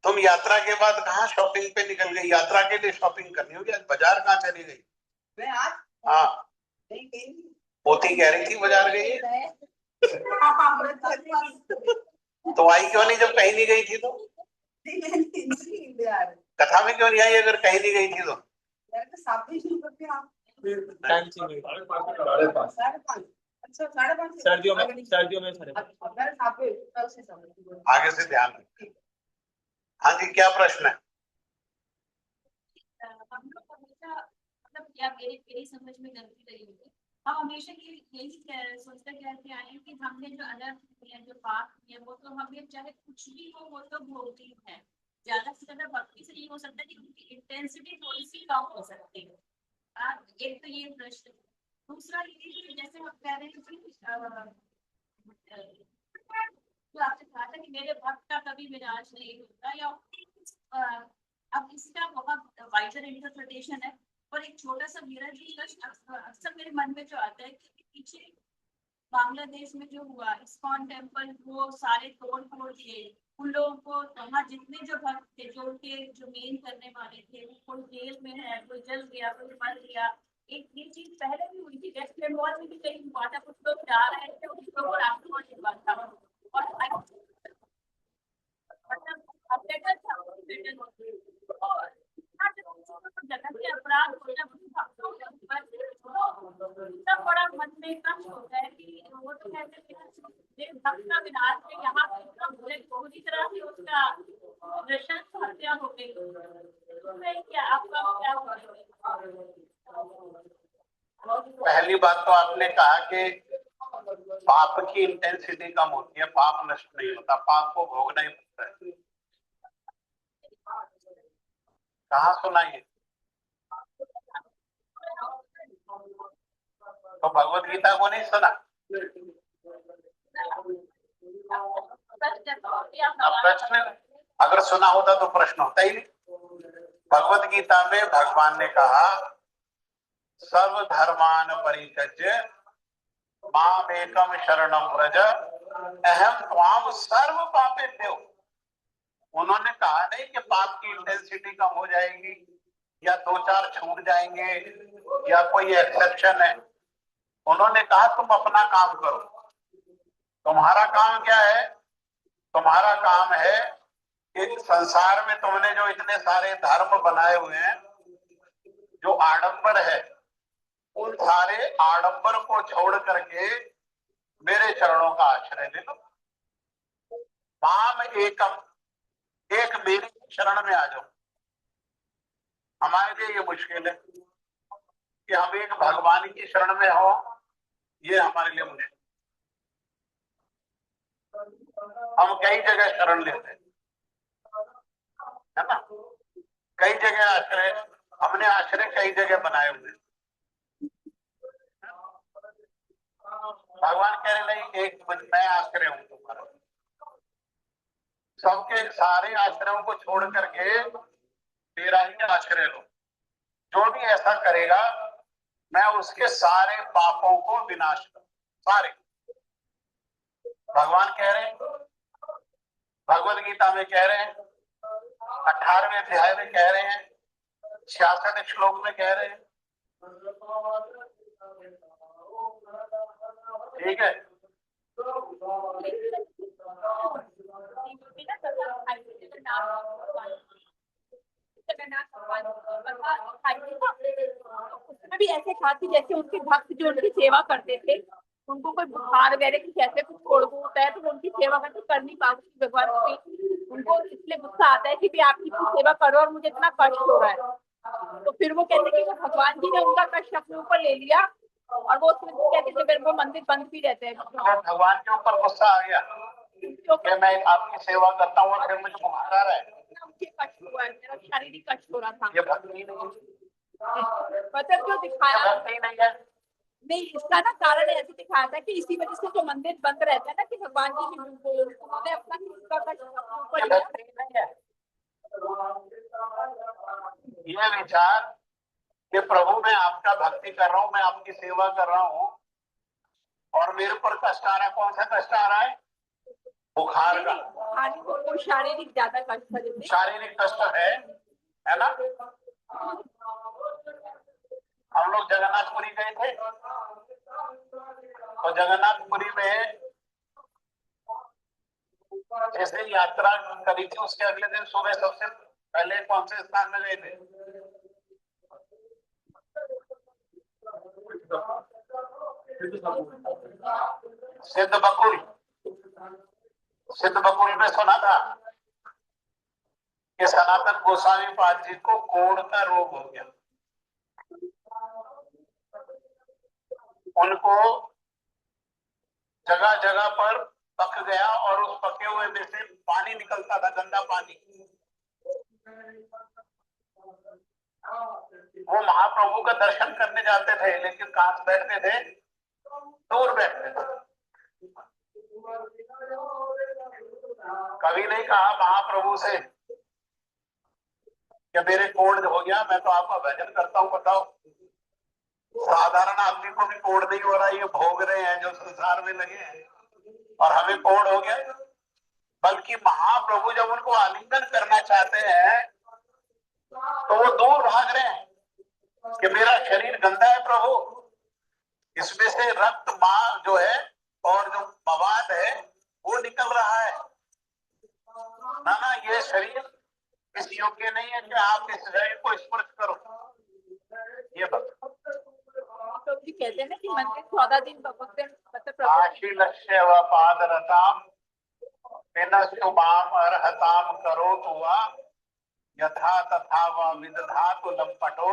तुम यात्रा के बाद कहाँ शॉपिंग पे निकल गई? यात्रा के लिए शॉपिंग करनी होगी, आज बाजार कहाँ चली गई? हाँ, पोती कह रही थी बाजार गई। तो आई क्यों नहीं जब कहीं नहीं गई थी? तो कथा में क्यों नहीं आई अगर कहीं नहीं गई थी? तो सर्दियों में आगे से ध्यान रखें। हाँ जी, क्या प्रश्न है? हम लोग हमेशा, मतलब क्या मेरी समझ में गलती रही होगी, हम हमेशा यही सोचते कहते आए हैं कि हमने जो अनर्थ किए, जो पाप किए, वो तो हमें चाहे कुछ भी हो वो तो भोगनी है। ज्यादा से ज्यादा भक्ति से ये हो सकता है कि उनकी इंटेंसिटी थोड़ी सी कम हो सकती है। एक तो ये प्रश्न। दूसरा ये कि जैसे हम कह रहे हैं कि जो आपने कहा था कि मेरे भक्त का कभी विनाश नहीं होता, या अब इसका बहुत वाइडर इंटरप्रिटेशन है। और एक छोटा सा मेरा भी अक्सर मेरे मन में जो आता है कि पीछे बांग्लादेश में जो हुआ इस्कॉन टेम्पल, वो सारे तोड़ फोड़ दिए, उन लोगों को वहाँ जितने जो भक्त थे, जो उनके जो मेन करने वाले थे, कोई जेल में है, कोई जल गया, कोई मर गया। एक ये चीज पहले भी हुई थी, वेस्ट बंगाल में भी कहीं हुआ था, कुछ लोग जा रहे थे, कुछ लोगों को आक्रमण हुआ था। और जगत के अपराध इतना बड़ा मन में कष्ट होता है कि वो तो कहते हैं भक्त का विनाश है, यहाँ पूरी तरह से उसका नृशंस हत्या हो गई। तो क्या आपका क्या पहली बात तो आपने कहा कि पाप की इंटेंसिटी कम होती है, पाप नष्ट नहीं होता, पाप को भोगना ही पड़ता है। कहाँ सुना ये? तो भगवत गीता को नहीं सुना? अब प्रश्न, अगर सुना होता तो प्रश्न होता ही नहीं। भगवत गीता में भगवान ने कहा सर्व धर्मान परित्यज्य मामेकम शरणम व्रज अहम त्वाम सर्व पापेभ्यो। उन्होंने कहा नहीं कि पाप की इंटेंसिटी कम हो जाएगी या 2-4 छूट जाएंगे या कोई एक्सेप्शन है। उन्होंने कहा तुम अपना काम करो। तुम्हारा काम क्या है? तुम्हारा काम है कि संसार में तुमने जो इतने सारे धर्म बनाए हुए हैं, जो आडंबर है, उन सारे आडंबर को छोड़ करके मेरे चरणों का आश्रय ले लो। माम एकम, एक मेरी शरण में आ जाओ। हमारे लिए ये मुश्किल है कि हम एक भगवान की शरण में हो, ये हमारे लिए मुश्किल। हम कई जगह शरण लेते हैं, है ना, कई जगह आश्रय, हमने आश्रय कई जगह बनाए हुए। भगवान कह रहे नहीं, एक मैं आश्रय हूं तुम्हारा। सबके सारे आश्रयों को छोड़ करके मेरा ही आश्रय लो। जो भी ऐसा करेगा मैं उसके सारे पापों को विनाश करूं, सारे। भगवान कह रहे हैं, भगवद गीता में कह रहे हैं, 18वें अध्याय में कह रहे हैं, 66 श्लोक में कह रहे हैं। ठीक है, उसमें भी ऐसे खाती जैसे उनके भक्त जो उनकी सेवा करते थे, उनको कोई बुखार वगैरह कुछ ऐसे कुछ कोड़ होता है तो वो उनकी सेवा करते कर नहीं पाते भगवान की। उनको इसलिए गुस्सा आता है कि भी आप इतनी सेवा करो और मुझे इतना कष्ट हो रहा है। तो फिर वो कहते कि वो भगवान जी ने उनका कष्ट अपने ऊपर ले लिया और वो उसमें कहते थे फिर वो मंदिर बंद भी रहते हैं। भगवान के ऊपर गुस्सा आ गया कि मैं आपकी सेवा करता हूँ और फिर मुझे बुखार आ रहा है, मुझे कष्ट हुआ है, मेरा शारीरिक कष्ट हो रहा था। ये भक्ति नहीं है, मतलब जो दिखाया भक्ति नहीं है। नहीं, इसका ना कारण ऐसे दिखाया था कि इसी वजह से जो मंदिर बंद रहता है ना कि भगवान जी उन्होंने अपना ऊपर लिया। नहीं है ये विचार कि प्रभु मैं आपका भक्ति कर रहा हूँ, मैं आपकी सेवा कर रहा हूँ और मेरे ऊपर कष्ट आ रहा है। कौन सा कष्ट आ रहा है? बुखार का। को शारीरिक ज्यादा कष्ट है, शारीरिक कष्ट है ना। हम लोग जगन्नाथपुरी गए थे तो जगन्नाथपुरी में जैसे यात्रा करी थी, उसके अगले दिन सुबह सबसे पहले कौन से स्थान में गए थे? सिद्ध बकुल। सिद्ध बकुल में सुना था कि सनातन गोस्वामी पाद जी को कोढ़ का रोग हो गया। उनको जगह जगह पर पक गया और उस पके हुए में से पानी निकलता था, गंदा पानी। वो महाप्रभु का दर्शन करने जाते थे, लेकिन कहां बैठते थे? दूर बैठते थे। कभी नहीं कहा महाप्रभु से कि मेरे कोढ़ हो गया, मैं तो आपका भजन करता हूँ, बताओ। साधारण आदमी को भी कोढ़ नहीं हो रहा, ये भोग रहे हैं जो संसार में लगे हैं और हमें कोढ़ हो गया। बल्कि महाप्रभु जब उनको आलिंगन करना चाहते हैं तो वो दूर भाग रहे हैं कि मेरा शरीर गंदा है प्रभु, इसमें से रक्त मां जो है और जो मवाद है वो निकल रहा है। ना ना, ये शरीर इस योग्य नहीं है कि आप इस शरीर को स्पर्श करो। ये तो भी कहते हैं ना कि मंदिर 14 दिन मतलब आशीलक्ष्य व पादरताम विनष्टुमाम अर्हताम करो तुआ यथा तथा व विदधातु लंपटो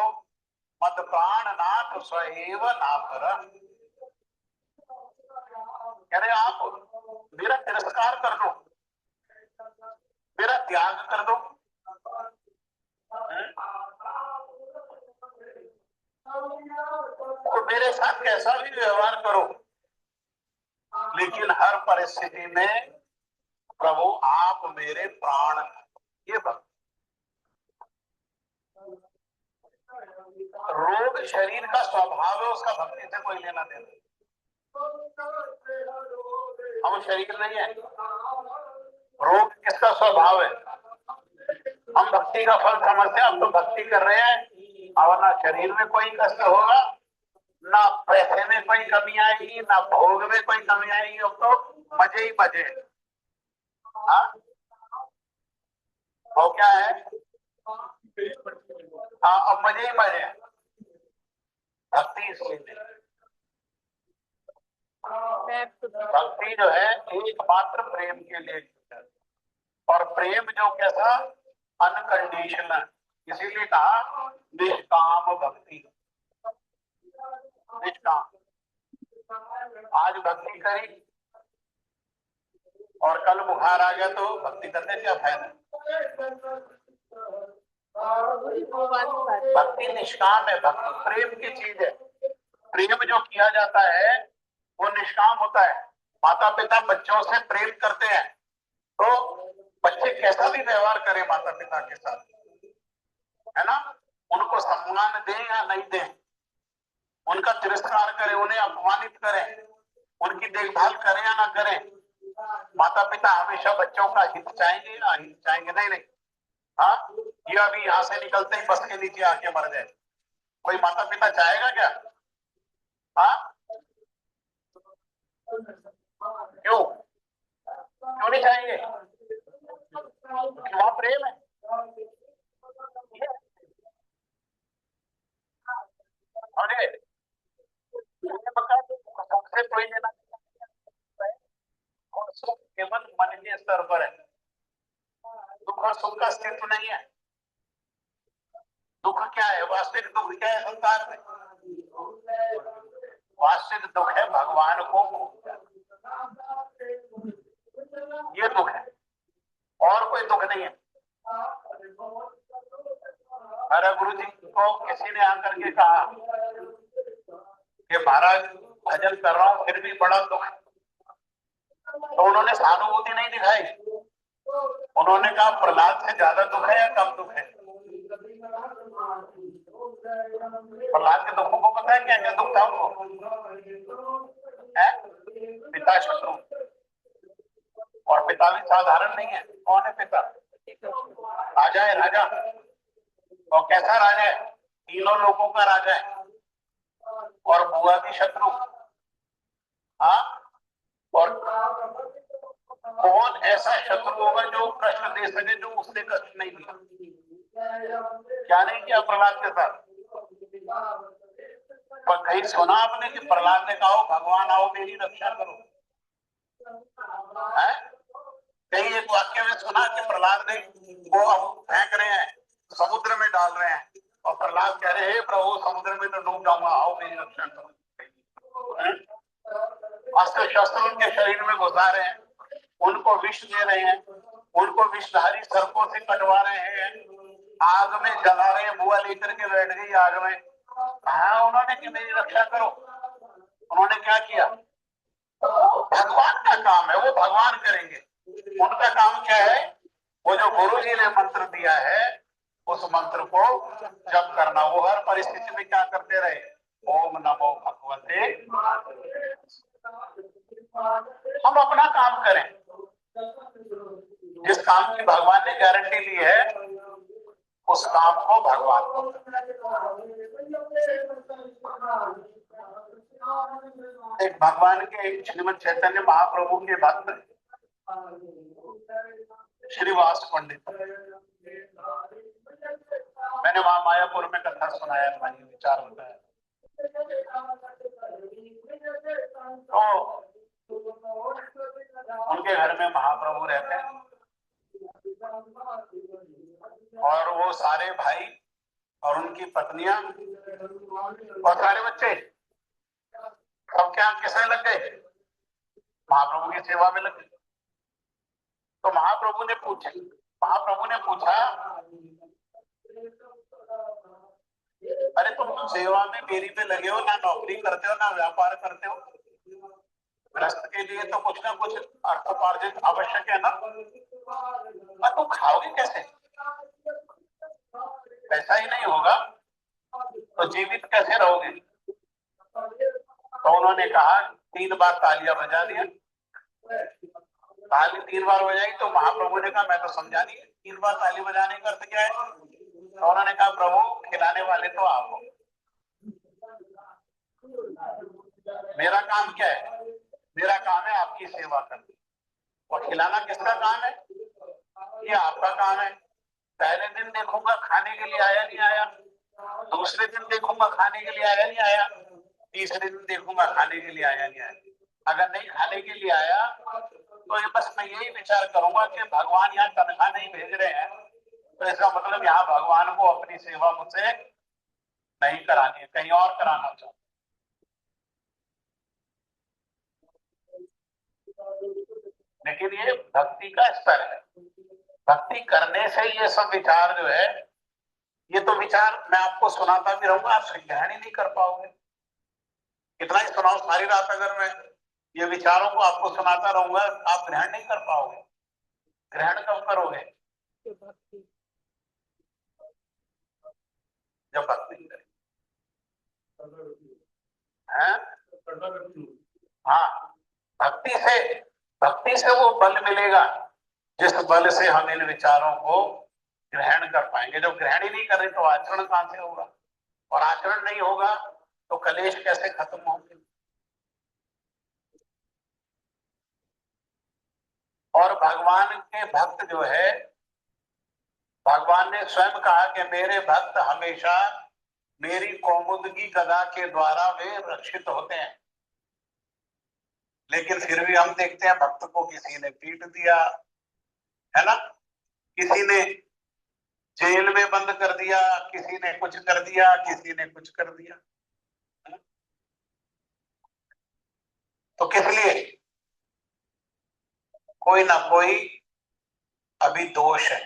मद प्राणनाथ स्वएव नापर। कह रहे आप मेरा तिरस्कार कर दो, मेरा त्याग कर दो। तो मेरे साथ कैसा भी व्यवहार करो, लेकिन हर परिस्थिति में प्रभु आप मेरे प्राण। ये भक्त रोग शरीर का स्वभाव है, उसका भक्ति से कोई लेना देना। हम शरीर नहीं है। रोग किसका स्वभाव है? हम भक्ति का फल समझते हैं, अब तो भक्ति कर रहे हैं, और ना शरीर में कोई कष्ट होगा, ना पैसे में कोई कमी आएगी, ना भोग में कोई कमी आएगी, अब तो मजे ही मजे। हाँ, वो क्या है? हाँ, अब मजे ही मजे हैं। भक्ति इसलिए, भक्ति जो है एकमात्र प्रेम के लिए, और प्रेम जो कैसा, अनकंडीशनल, इसीलिए कहा निष्काम भक्ति। निष्काम, आज भक्ति करी और कल बुखार आ गया तो भक्ति करने क्या फायदा? भक्ति निष्काम है, भक्ति प्रेम की चीज है। प्रेम जो किया जाता है वो निष्काम होता है। माता पिता बच्चों से प्रेम करते हैं, तो बच्चे कैसा भी व्यवहार करें माता पिता के साथ, है ना, उनको सम्मान दें या नहीं दें, उनका तिरस्कार करें, उन्हें अपमानित करें, उनकी देखभाल करें या ना करें, माता पिता हमेशा बच्चों का हित चाहेंगे या हित चाहेंगे? नहीं नहीं। हाँ, ये अभी यहाँ से निकलते ही बस के नीचे आके मर जाए, कोई माता पिता चाहेगा क्या? हाँ, क्यों क्यों नहीं चाहेंगे? वहां प्रेम है। अरे सबसे कोई लेना और सुख केवल मन के स्तर पर है, दुख और सुख का अस्तित्व नहीं है। दुख क्या है? वास्तविक दुख क्या है संसार में? वास्तविक दुख है भगवान को, ये दुख है, और कोई दुख नहीं है। अरे गुरु जी को किसी ने आकर के कहा कि महाराज भजन कर रहा हूं फिर भी बड़ा दुख है, तो उन्होंने सहानुभूति नहीं दिखाई। उन्होंने कहा प्रहलाद से ज्यादा दुख है या कम दुख है? प्रहलाद के दुखों को पता है क्या क्या दुख था उनको? है पिता शत्रु, और पिता भी साधारण नहीं है। कौन है पिता? राजा है, राजा। और कैसा राजा है? तीनों लोगों का राजा है, और बुआ की शत्रु। हाँ, और कौन ऐसा शत्रु होगा जो कष्ट दे सके, जो उसने कष्ट नहीं दिया? क्या नहीं किया प्रहलाद के साथ? पर कहीं सुना आपने कि प्रहलाद ने कहा भगवान आओ मेरी रक्षा करो? है कहीं एक वाक्य में सुना कि प्रहलाद ने वो फेंक रहे हैं, समुद्र में डाल रहे हैं, और प्रहलाद कह रहे हैं प्रभु समुद्र में तो डूब जाऊंगा, आओ मेरी रक्षा करो? अस्त्र शस्त्र उनके शरीर में घुसा रहे हैं, उनको विष दे रहे हैं, उनको विषधारी सर्पों से कटवा रहे हैं, आग में जला रहे हैं, बुआ लेकर के बैठ गई आग में। कहा उन्होंने कि मेरी रक्षा करो? उन्होंने क्या किया? भगवान का काम है, वो भगवान करेंगे। उनका काम क्या है? वो जो गुरु जी ने मंत्र दिया है उस मंत्र को जप करना। वो हर परिस्थिति में क्या करते रहे? ओम नमो भगवते। हम अपना काम करें, जिस काम की भगवान ने गारंटी ली है उस काम को भगवान को। एक भगवान के श्रीमद चैतन्य महाप्रभु के भक्त श्रीवास पंडित, मैंने वहां मायापुर में कथा सुनाया था, ये विचार बताया। तो उनके घर में महाप्रभु रहते हैं, और वो सारे भाई और उनकी पत्नियां और सारे बच्चे सब क्या किसमें लग गए? महाप्रभु की सेवा में लग गए। तो महाप्रभु ने पूछा अरे तुम तो सेवा में मेरी पे लगे हो, ना नौकरी करते हो ना व्यापार करते हो, गृहस्थ के लिए तो कुछ ना कुछ अर्थोपार्जित आवश्यक है ना, तुम खाओगे कैसे? पैसा ही नहीं होगा तो जीवित कैसे रहोगे? तो उन्होंने कहा 3 बार तालियां बजा दिया। ताली 3 बार बजाई तो महाप्रभु ने कहा मैं तो समझा नहीं, तीन बार ताली बजाने का अर्थ क्या है? तो उन्होंने कहा प्रभु खिलाने वाले तो आप हो, मेरा काम क्या है? मेरा काम है आपकी सेवा करना, और खिलाना किसका काम है? ये आपका काम है। पहले दिन देखूंगा खाने के लिए आया नहीं आया, दूसरे दिन देखूंगा खाने के लिए आया नहीं आया, तीसरे दिन देखूंगा खाने के लिए आया नहीं आया। अगर नहीं खाने के लिए आया तो ये बस मैं यही विचार करूंगा कि भगवान यहाँ तनख्वाह नहीं भेज रहे हैं, तो इसका मतलब यहाँ भगवान को अपनी सेवा मुझसे नहीं करानी है, कहीं और कराना चाहूँ। लेकिन ये भक्ति का स्तर है। भक्ति करने से ये सब विचार जो है, ये तो विचार मैं आपको सुनाता भी रहूंगा, आप ग्रहण ही नहीं कर पाओगे। कितना ही सुनाओ सारी रात, अगर मैं ये विचारों को आपको सुनाता रहूंगा आप ग्रहण नहीं कर पाओगे। ग्रहण कब करोगे? जब भक्ति करें। हाँ, भक्ति से वो बल मिलेगा जिस बल से हम इन विचारों को ग्रहण कर पाएंगे। जब ग्रहण ही नहीं करें तो आचरण कहां से होगा, और आचरण नहीं होगा तो कलेश कैसे खत्म होंगे। और भगवान के भक्त जो है, भगवान ने स्वयं कहा कि मेरे भक्त हमेशा मेरी कौमुदगी गदा के द्वारा वे रक्षित होते हैं। लेकिन फिर भी हम देखते हैं भक्त को किसी ने पीट दिया, है ना, किसी ने जेल में बंद कर दिया, किसी ने कुछ कर दिया, किसी ने कुछ कर दिया। तो किस लिए? कोई ना कोई अभी दोष है,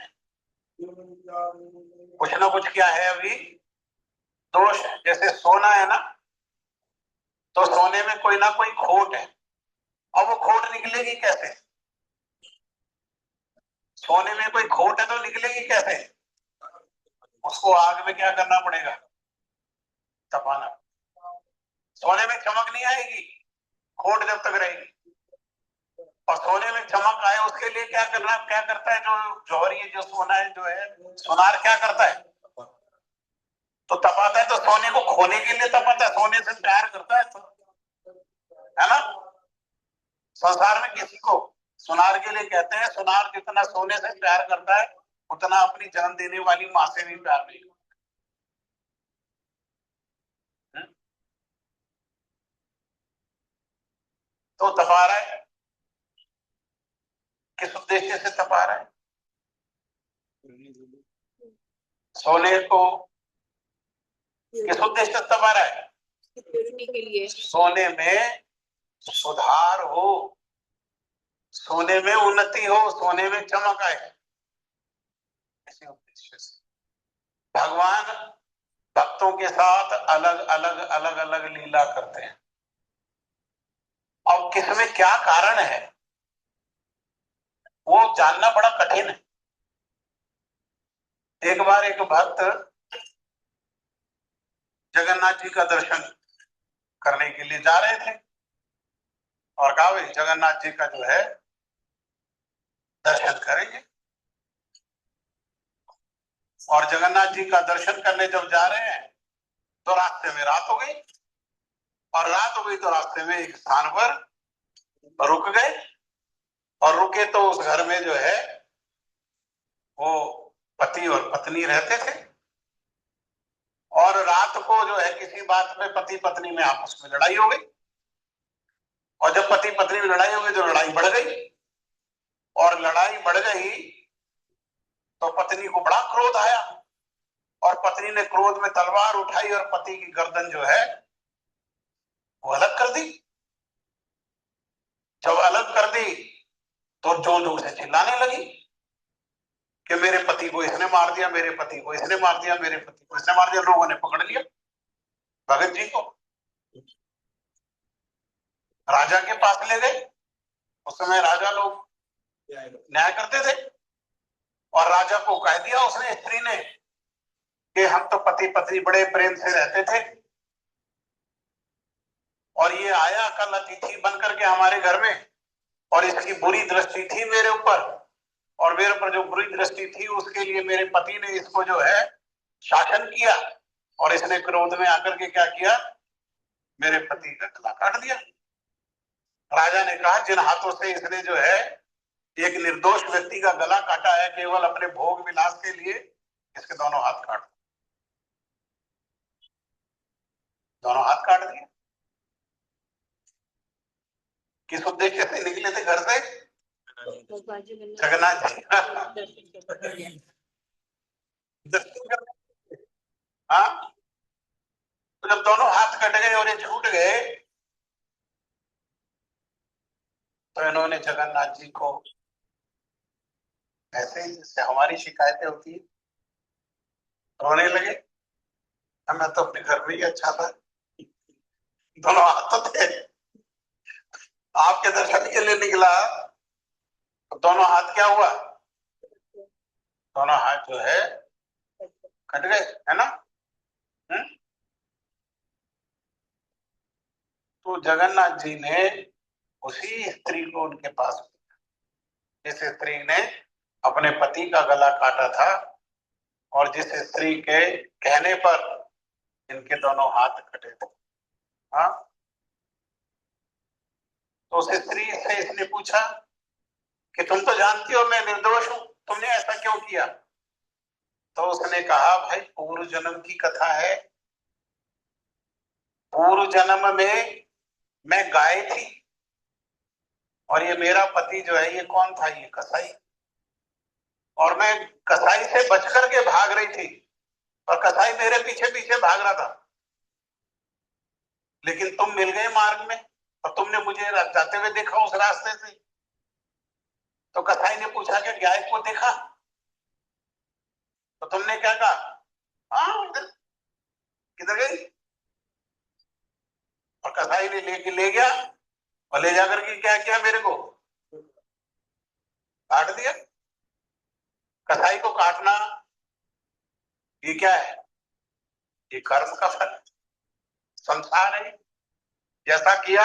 कुछ ना कुछ क्या है, अभी दोष है। जैसे सोना है ना, तो सोने में कोई ना कोई खोट है, और वो खोट निकलेगी कैसे? सोने में कोई खोट है तो निकलेगी कैसे? उसको आग में क्या करना पड़ेगा? तपाना। सोने में चमक नहीं आएगी खोट जब तक रहेगी। और सोने में चमक आए उसके लिए क्या करना, क्या करता है जो जौहरी, जो सोना है, जो है सोनार, क्या करता है? तो तपाता है, तो सोने को खोने के लिए तपाता है, सोने से प्यार करता है, है ना। संसार में किसी को सुनार के लिए कहते हैं, सुनार जितना सोने से प्यार करता है उतना अपनी जन्म देने वाली माँ से भी प्यार नहीं करता। तो तपा रहा है, किस उद्देश्य से तपा रहा है? सोने को किस उद्देश्य से तपा रहा है? के लिए सोने में सुधार हो, सोने में उन्नति हो, सोने में चमक आए, इसी उद्देश्य से भगवान भक्तों के साथ अलग अलग लीला करते हैं। और किसमें क्या कारण है वो जानना बड़ा कठिन है। एक बार एक भक्त जगन्नाथ जी का दर्शन करने के लिए जा रहे थे, और कहा भाई जगन्नाथ जी का जो है दर्शन करेंगे। और जगन्नाथ जी का दर्शन करने जब जा रहे हैं तो रास्ते में रात हो गई, और रात हो गई तो रास्ते में एक स्थान पर रुक गए, और रुके तो उस घर में जो है वो पति और पत्नी रहते थे। और रात को जो है किसी बात में पति पत्नी में आपस में लड़ाई हो गई, और जब पति पत्नी में लड़ाई हो गई तो लड़ाई बढ़ गई, और लड़ाई बढ़ गई तो पत्नी को बड़ा क्रोध आया, और पत्नी ने क्रोध में तलवार उठाई और पति की गर्दन जो है वो अलग कर दी। जब अलग कर दी तो जोर जोर से चिल्लाने लगी कि मेरे पति को इसने मार दिया, मेरे पति को इसने मार दिया, मेरे पति को इसने मार दिया। लोगों ने पकड़ लिया भगत जी को, राजा के पास ले गए। उस समय राजा लोग न्याय करते थे, और राजा को कह दिया उसने, स्त्री ने, कि हम तो पति पत्नी बड़े प्रेम से रहते थे, और ये आया कल अतिथि बन करके हमारे घर में, और इसकी बुरी दृष्टि थी मेरे ऊपर, और मेरे पर जो बुरी दृष्टि थी उसके लिए मेरे पति ने इसको जो है शासन किया, और इसने क्रोध में आकर के क्या किया, मेरे पति का गला काट दिया। राजा ने कहा जिन हाथों से इसने जो है एक निर्दोष व्यक्ति का गला काटा है केवल अपने भोग विलास के लिए, इसके दोनों हाथ काट, दोनों हाथ काट दिए। किस उद्देश्य से निकले थे घर से? जगन्नाथ जी का दर्शन करने। हाँ, तो जब दोनों हाथ कट गए और ये छूट गए तो इन्होंने जगन्नाथ जी को ऐसे ही जैसे हमारी शिकायतें होती है रोने लगे। मैं तो अपने घर में ही अच्छा था, दोनों हाथ तो थे, आपके दर्शन के लिए निकला तो दोनों हाथ क्या हुआ, दोनों हाथ जो है कट गए, है ना। तो जगन्नाथ जी ने उसी स्त्री को उनके पास, जिस स्त्री ने अपने पति का गला काटा था और जिस स्त्री के कहने पर इनके दोनों हाथ कटे थे। हाँ, तो उस स्त्री से इसने पूछा कि तुम तो जानती हो मैं निर्दोष हूं, तुमने ऐसा क्यों किया? तो उसने कहा भाई पूर्व जन्म की कथा है, पूर्व जन्म में मैं गाय थी और ये मेरा पति जो है ये कौन था, ये कसाई, और मैं कसाई से बच करके भाग रही थी और कसाई मेरे पीछे पीछे भाग रहा था, लेकिन तुम मिल गए मार्ग में और तुमने मुझे जाते हुए देखा उस रास्ते से। तो कसाई ने पूछा कि गाय को देखा? तो तुमने क्या कहा? हाँ, किधर गई? और कसाई ने लेके ले गया और ले जाकर के क्या किया, मेरे को काट दिया। कसाई को काटना ये क्या है, ये कर्म का फल, संसार है, जैसा किया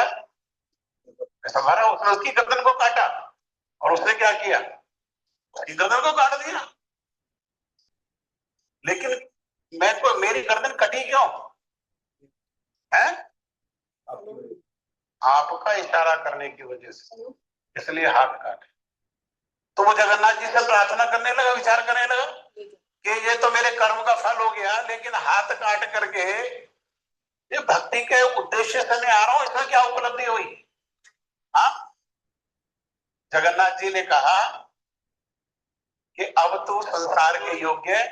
ऐसा भरा। उसने उसकी गर्दन को काटा और उसने क्या किया, उसकी गर्दन को काट दिया। लेकिन मैं को मेरी गर्दन कटी क्यों है? आपका इशारा करने की वजह से, इसलिए हाथ काटे। तो वो जगन्नाथ जी से प्रार्थना करने लगा, विचार करने लगा कि ये तो मेरे कर्म का फल हो गया, लेकिन हाथ काट करके ये भक्ति के उद्देश्य से मैं आ रहा हूं, इसमें क्या उपलब्धि हुई? हाँ, जगन्नाथ जी ने कहा कि अब तू संसार के योग्य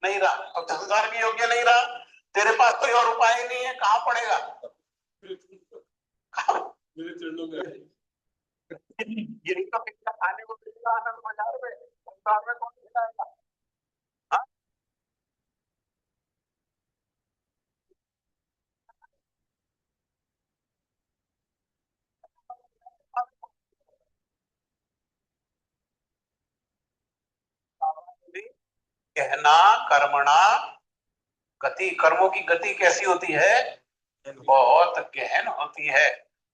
नहीं रहा, अब संसार के योग्य नहीं रहा, तेरे पास कोई और उपाय नहीं है, कहां पड़ेगा? यही तो पिज्जा खाने को मिलेगा आनंद बाजार में, संसार में कौन खिलाएगा? हाँ? कहना कर्मणा गति, कर्मों की गति कैसी होती है, बहुत गहन होती है।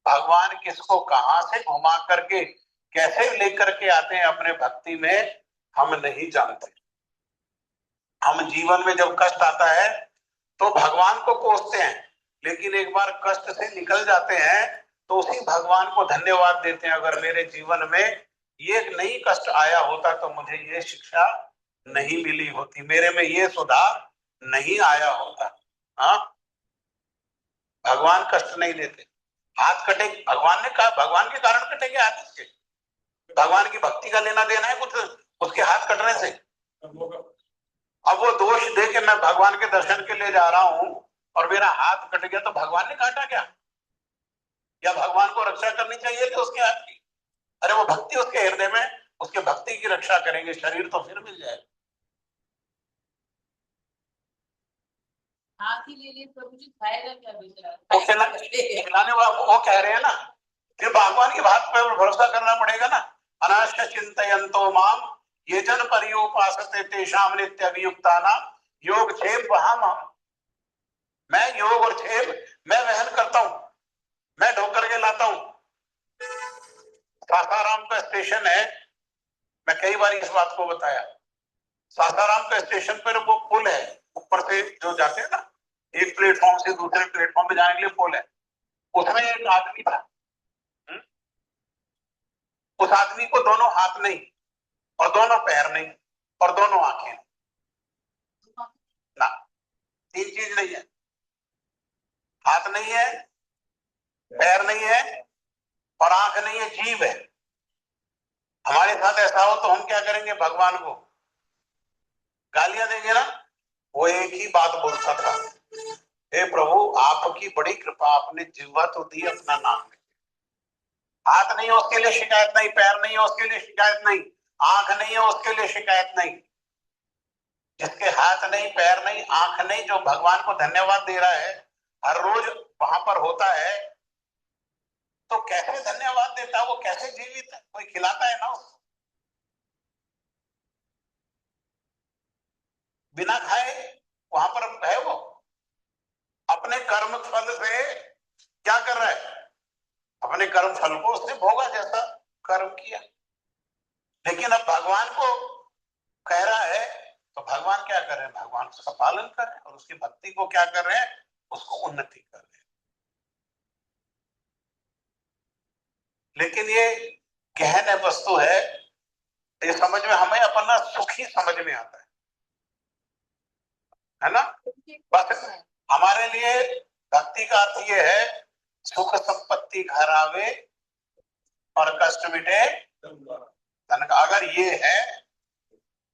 भगवान किसको कहां से घुमा करके कैसे लेकर के आते हैं अपने भक्ति में, हम नहीं जानते। हम जीवन में जब कष्ट आता है तो भगवान को कोसते हैं, लेकिन एक बार कष्ट से निकल जाते हैं तो उसी भगवान को धन्यवाद देते हैं, अगर मेरे जीवन में ये नहीं कष्ट आया होता तो मुझे ये शिक्षा नहीं मिली होती, मेरे में ये सुधार नहीं आया होता। हाँ, भगवान कष्ट नहीं देते। हाथ कटे, भगवान ने कहा भगवान के कारण कटेंगे हाथ इसके, भगवान की भक्ति का लेना देना है कुछ उसके हाथ कटने से? अब वो दोष दे के मैं भगवान के दर्शन के लिए जा रहा हूं और मेरा हाथ कट गया तो भगवान ने काटा क्या? या भगवान को रक्षा करनी चाहिए थी उसके हाथ की? अरे वो भक्ति उसके हृदय में, उसके भक्ति की रक्षा करेंगे, शरीर तो फिर मिल जाएगा। हाथ ही ले लिए प्रभु जी, खाएगा क्या बेचारा? वो खिलाने वाला वो कह रहे हैं ना कि भगवान की बात पर भरोसा करना पड़ेगा ना। अनाश्य चिंतयन्तो माम ये जन पर्युपासते तेषाम नित्य अभियुक्ताना योग क्षेम वहां मैं योग और क्षेम मैं वहन करता हूं, मैं ढोकर के लाता हूं। सासाराम का स्टेशन है, कई बार इस बात को बताया। सासाराम के स्टेशन पर वो पुल है, ऊपर से जो जाते हैं ना, एक प्लेटफॉर्म से दूसरे प्लेटफॉर्म पे जाने के लिए पुल है, उसमें एक आदमी था। उस आदमी को दोनों हाथ नहीं और दोनों पैर नहीं और दोनों आंखें ना, तीन चीज नहीं है। हाथ नहीं है, पैर नहीं है और आंख नहीं है, जीव है। हमारे साथ ऐसा हो तो हम क्या करेंगे? भगवान को गालियां देंगे ना। वो एक ही बात बोलता था, हे प्रभु आपकी बड़ी कृपा, आपने जिह्वा तो दी अपना नाम में। हाथ नहीं है उसके लिए शिकायत नहीं, पैर नहीं है उसके लिए शिकायत नहीं, आंख नहीं है उसके लिए शिकायत नहीं। जिसके हाथ नहीं, पैर नहीं, आंख नहीं, जो भगवान को धन्यवाद दे रहा है, हर रोज वहां पर होता है, तो कैसे धन्यवाद देता है? वो कैसे जीवित है? कोई खिलाता है ना उसको? बिना खाए वहां पर है वो। अपने कर्म फल से क्या कर रहा है? अपने कर्म फल को उसने भोगा, जैसा कर्म किया। लेकिन अब भगवान को कह रहा है, तो भगवान क्या कर रहे हैं? भगवान उसका पालन कर रहे हैं और उसकी भक्ति को क्या कर रहे हैं? उसको उन्नति कर रहे हैं। लेकिन ये गहन वस्तु है, ये समझ में हमें अपना सुख ही समझ में आता है ना? बस हमारे लिए भक्ति का अर्थ ये है, सुख संपत्ति घर आवे और कष्ट मिटे धन का। अगर ये है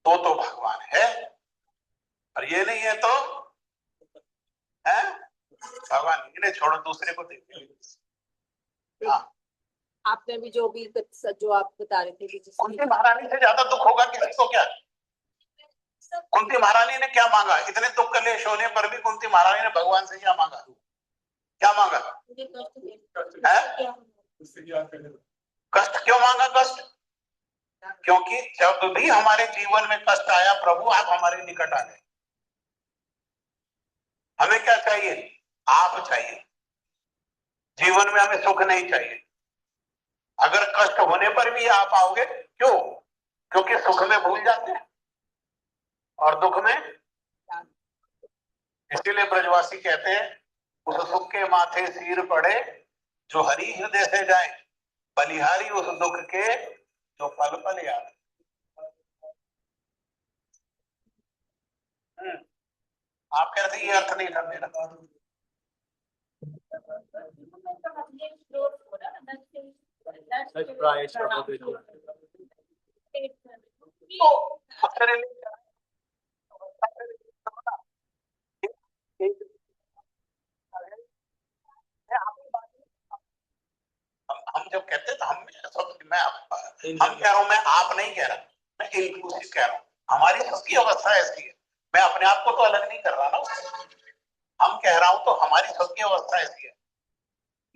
तो भगवान है, और ये नहीं है तो है भगवान इन्हें छोड़ो, दूसरे को देखिए। हाँ, आपने भी जो आप बता रहे थे कि कुंती महारानी से ज्यादा दुख होगा किसी को क्या? कुंती महारानी ने क्या मांगा? इतने दुख कलेश होने पर भी कुंती महारानी ने भगवान से क्या मांगा? क्या मांगा? कष्ट क्यों मांगा? कष्ट क्योंकि जब भी हमारे जीवन में कष्ट आया, प्रभु आप हमारे निकट आ गए। हमें क्या चाहिए? आप चाहिए। जीवन में हमें सुख नहीं चाहिए। अगर कष्ट होने पर भी आप आओगे, क्यों? क्योंकि सुख में भूल जाते हैं और दुख में। इसीलिए ब्रजवासी कहते हैं, उस सुख के माथे सिर पड़े जो हरि हृदय से जाए, बलिहारी उस दुख के जो पल पल याद। आप कहते हैं ये अर्थ नहीं था मेरा। हम जब कहते हैं तो हम कह रहा हूं, मैं आप नहीं कह रहा, मैं इंक्लूसिव कह रहा हूँ। हमारी सबकी अवस्था ऐसी है, मैं अपने आप को तो अलग नहीं कर रहा ना उससे। हम कह रहा हूं तो हमारी सबकी अवस्था ऐसी है।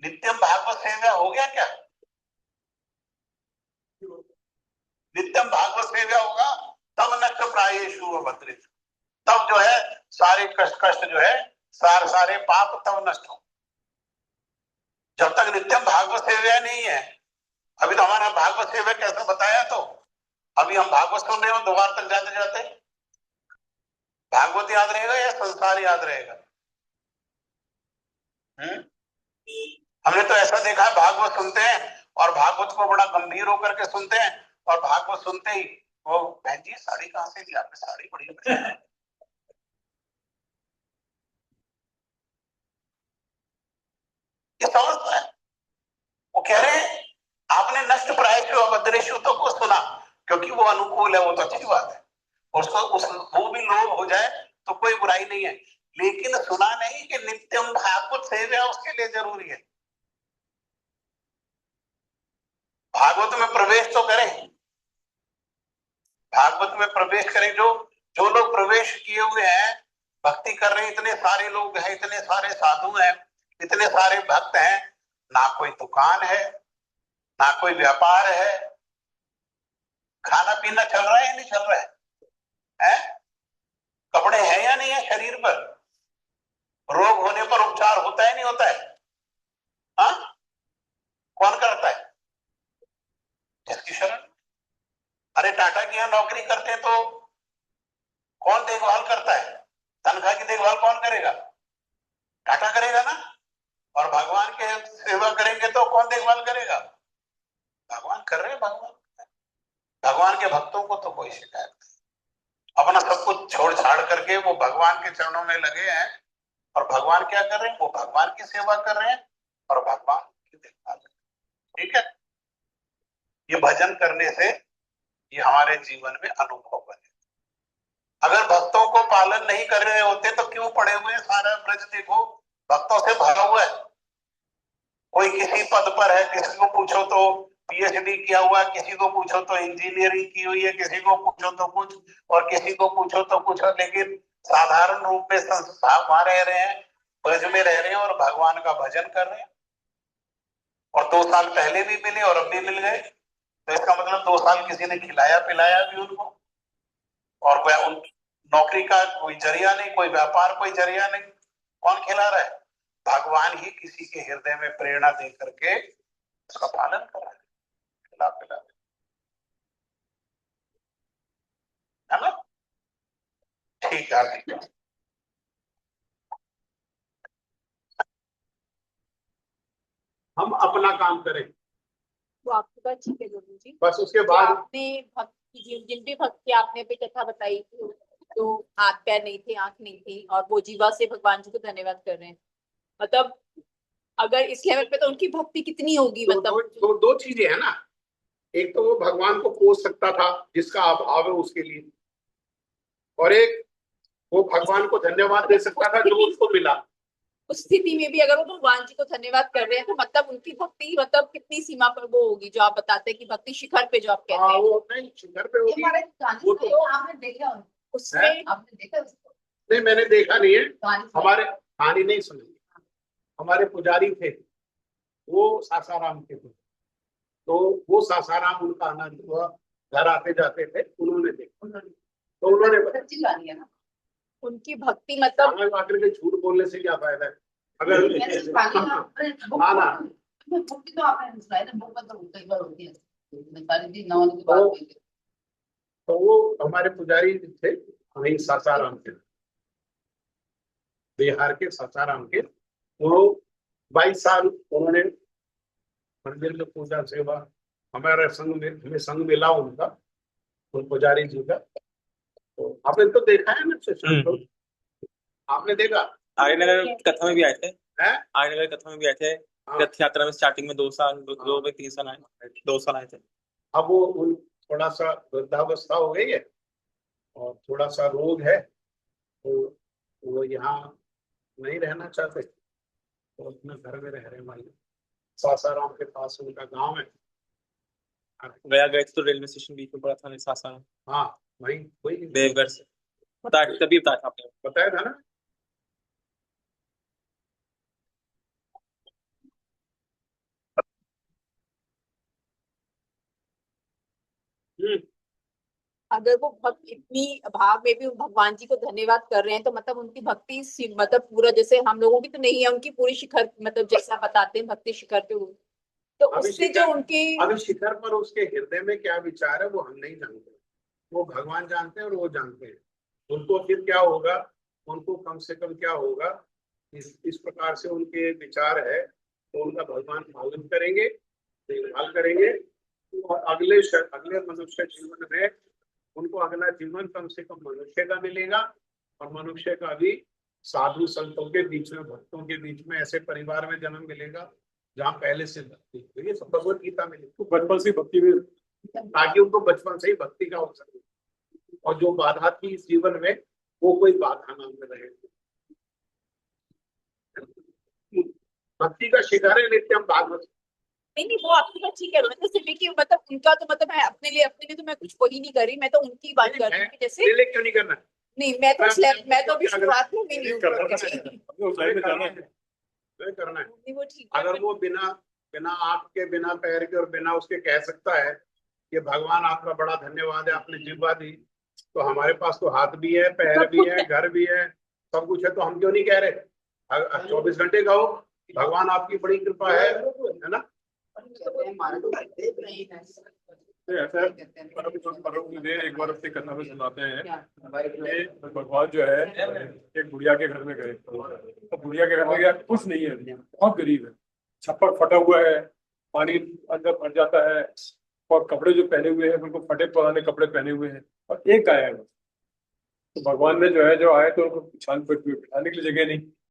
नित्यम भागवत सेवा हो गया क्या? नित्यम भागवत सेवा होगा तब नष्ट प्रायेषु भद्रेषु, तब जो है सारे कष्ट जो है, सारे पाप तब नष्ट हो। जब तक नित्यम भागवत सेवा नहीं है, अभी तो हमारा भागवत सेवा कैसे बताया, तो अभी हम भागवत सुन रहे हो, दोबारा तक जाते जाते भागवत याद रहेगा या संसार याद रहेगा? हमने तो ऐसा देखा है, भागवत सुनते हैं और भागवत को बड़ा गंभीर होकर के सुनते हैं, और भागवत सुनते ही वो बहन जी साड़ी कहाँ से ली आपने? साड़ी बड़ी है। ये समझता है। वो कह रहे हैं आपने नष्ट प्रायेषु अभद्रेषु तो को सुना, क्योंकि वो अनुकूल है, वो तो अच्छी बात है। उसको वो भी लोभ हो जाए तो कोई बुराई नहीं है, लेकिन सुना नहीं कि नित्यम भागवत सेवा उसके लिए जरूरी है। भागवत में प्रवेश तो करें, भागवत में प्रवेश करें। जो लोग प्रवेश किए हुए हैं, भक्ति कर रहे हैं, इतने सारे लोग हैं, इतने सारे साधु हैं, इतने सारे भक्त हैं, ना कोई दुकान है, ना कोई व्यापार है, खाना पीना चल रहा है या नहीं चल रहा है? कपड़े हैं या नहीं है शरीर पर? रोग होने पर उपचार होता है नहीं होता है? हाँ, कौन करता है? जिसकी शरण। अरे टाटा की करते तो कौन देखभाल करता है? तनख्वाह की देखभाल कौन करेगा? टाटा करेगा ना। और भगवान के सेवा करेंगे तो कौन देखभाल करेगा? भगवान कर रहे हैं। भगवान के भक्तों को तो कोई शिकायत नहीं। अपना सब कुछ छोड़ छाड़ करके वो भगवान के चरणों में लगे हैं। और भगवान क्या कर रहे हैं? वो भगवान की सेवा कर रहे हैं और भगवान की देखभाल कर रहे हैं। ठीक है, ये भजन करने से ये हमारे जीवन में अनुभव बने। अगर भक्तों को पालन नहीं कर रहे होते तो क्यों पड़े हुए? सारा ब्रज देखो भक्तों से भरा हुआ है। कोई किसी पद पर है, किसी को पूछो तो पीएचडी किया हुआ, किसी को पूछो तो इंजीनियरिंग की हुई है, किसी को पूछो तो कुछ और किसी को पूछो तो कुछ, लेकिन साधारण रूप में संस्था वहां रह रहे हैं, ब्रज में रह रहे हैं और भगवान का भजन कर रहे हैं। और 2 साल पहले भी मिले और अब भी मिल गए, तो इसका मतलब 2 साल किसी ने खिलाया पिलाया भी उनको। और वह उन नौकरी का कोई जरिया नहीं, कोई व्यापार कोई जरिया नहीं। कौन खिला रहा है? भगवान ही किसी के हृदय में प्रेरणा दे करके उसका पालन कर रहा है, खिला पिला है ना। ठीक है, हम अपना काम करें वो आपकी बात ठीक है गुरु जी। बस। उसके जो बाद आपने भक्त जिन भी भक्त की आपने भी कथा बताई थी, तो हाथ पैर नहीं थे, आंख नहीं थी, और वो जीवा से भगवान जी को धन्यवाद कर रहे हैं। मतलब अगर इस लेवल पे तो उनकी भक्ति कितनी होगी? तो मतलब दो चीजें है ना। एक तो वो भगवान को कोस सकता था जिसका अभाव है उसके लिए, और एक वो भगवान को धन्यवाद दे सकता था जो उसको मिला। उस स्थिति में भी अगर वो भगवान जी को धन्यवाद कर रहे हैं तो मतलब उनकी भक्ति मतलब कितनी सीमा पर वो होगी, जो आप बताते हैं कि भक्ति शिखर पे जो आप कहते हैं। वो नहीं शिखर पे होगी। वो तो आपने देखा उसमें आपने देखा उसको? नहीं, मैंने देखा नहीं है। कहानी हमारे कहानी नहीं सुनी। हमारे पुजारी थे, वो सासाराम के थे, तो वो सासाराम उनका आना हुआ, घर आते जाते थे, उन्होंने देखा तो उन्होंने बताया। सच्ची कहानी है ना। उनकी भक्ति मतलब आगे आकर के झूठ बोलने से क्या फायदा है? अगर हाँ ना, भक्ति तो आपने सुनाई ना, वो तो कई बार होती है सारी चीज नवन की बात हुई। तो वो हमारे पुजारी थे वहीं सासाराम के, बिहार के सासाराम के। वो 22 साल उन्होंने मंदिर में पूजा सेवा, हमारे संघ में हमें संघ मिला उनका, उन पुजारी जी का। तो आपने तो देखा है ना सेशन तो? आपने देखा? आर्यनगर कथा में भी आए थे। हैं? आर्यनगर कथा में भी आए थे। हाँ। रथ यात्रा में स्टार्टिंग में 2 साल, 3 साल आए, 2 साल आए थे। अब वो उन थोड़ा सा वृद्धावस्था हो गई है और थोड़ा सा रोग है, तो वो यहाँ नहीं रहना चाहते, तो अपने घर में रह रहे हैं। सासाराम के पास उनका गांव है। गया गए थे तो रेलवे स्टेशन बीच में पड़ा था सासाराम। हाँ, वही वही देवघर से तभी बताया था आपने। बताया था ना। अगर वो भक्त इतनी भाव में भी भगवान जी को धन्यवाद कर रहे हैं तो मतलब उनकी भक्ति मतलब पूरा, जैसे हम लोगों की तो नहीं है, उनकी पूरी शिखर, मतलब जैसा बताते हैं भक्ति शिखर पे तो उससे जो उनकी अभी शिखर पर उसके हृदय में क्या विचार है वो हम नहीं जानते, वो भगवान जानते हैं और वो जानते हैं। उनको फिर क्या होगा, उनको कम से कम क्या होगा, इस प्रकार से उनके विचार है तो उनका भगवान पालन करेंगे, देखभाल करेंगे, और अगले मनुष्य जीवन में उनको अगला जीवन कम से कम मनुष्य का मिलेगा, और मनुष्य का भी साधु संतों के बीच में, भक्तों के बीच में, ऐसे परिवार में जन्म मिलेगा जहाँ पहले से भक्ति, तो ये सब भगवत गीता में तो बचपन से भक्ति में, ताकि उनको बचपन से ही भक्ति का हो सके, और जो बाधा थी इस जीवन में वो कोई बाधा ना में रहे। भक्ति का शिकार है नित्यम भागवत। नहीं, वो आपकी बात ठीक है, मतलब सिर्फ कि मतलब उनका तो मतलब मैं अपने लिए तो मैं कुछ वही नहीं कर रही, मैं तो उनकी बात कर रही हूँ जैसे। क्यों नहीं करना? नहीं, मैं तो अभी शुरुआत में भी नहीं हूँ करना है। वो ठीक है। अगर वो बिना आंख के, बिना पैर के और बिना उसके कह सकता है कि भगवान आपका बड़ा धन्यवाद है, आपने जिह्वा दी, तो हमारे पास तो हाथ भी है, पैर भी है, घर भी है, सब कुछ है, तो हम क्यों नहीं कह रहे? 24 घंटे कहो भगवान आपकी बड़ी कृपा है ना। ऐसा है, एक बार अपनी कथा में सुनाते हैं कि भगवान जो है एक बुढ़िया के घर में गए, तो बुढ़िया के घर में गया, कुछ नहीं है, बहुत गरीब है, छप्पर फटा हुआ है, पानी अंदर भर जाता है, और कपड़े जो पहने हुए हैं बिल्कुल फटे पुराने कपड़े पहने हुए हैं, और एक गाय है। तो भगवान ने जो है जो आए तो उनको बिठाने के लिए जगह नहीं,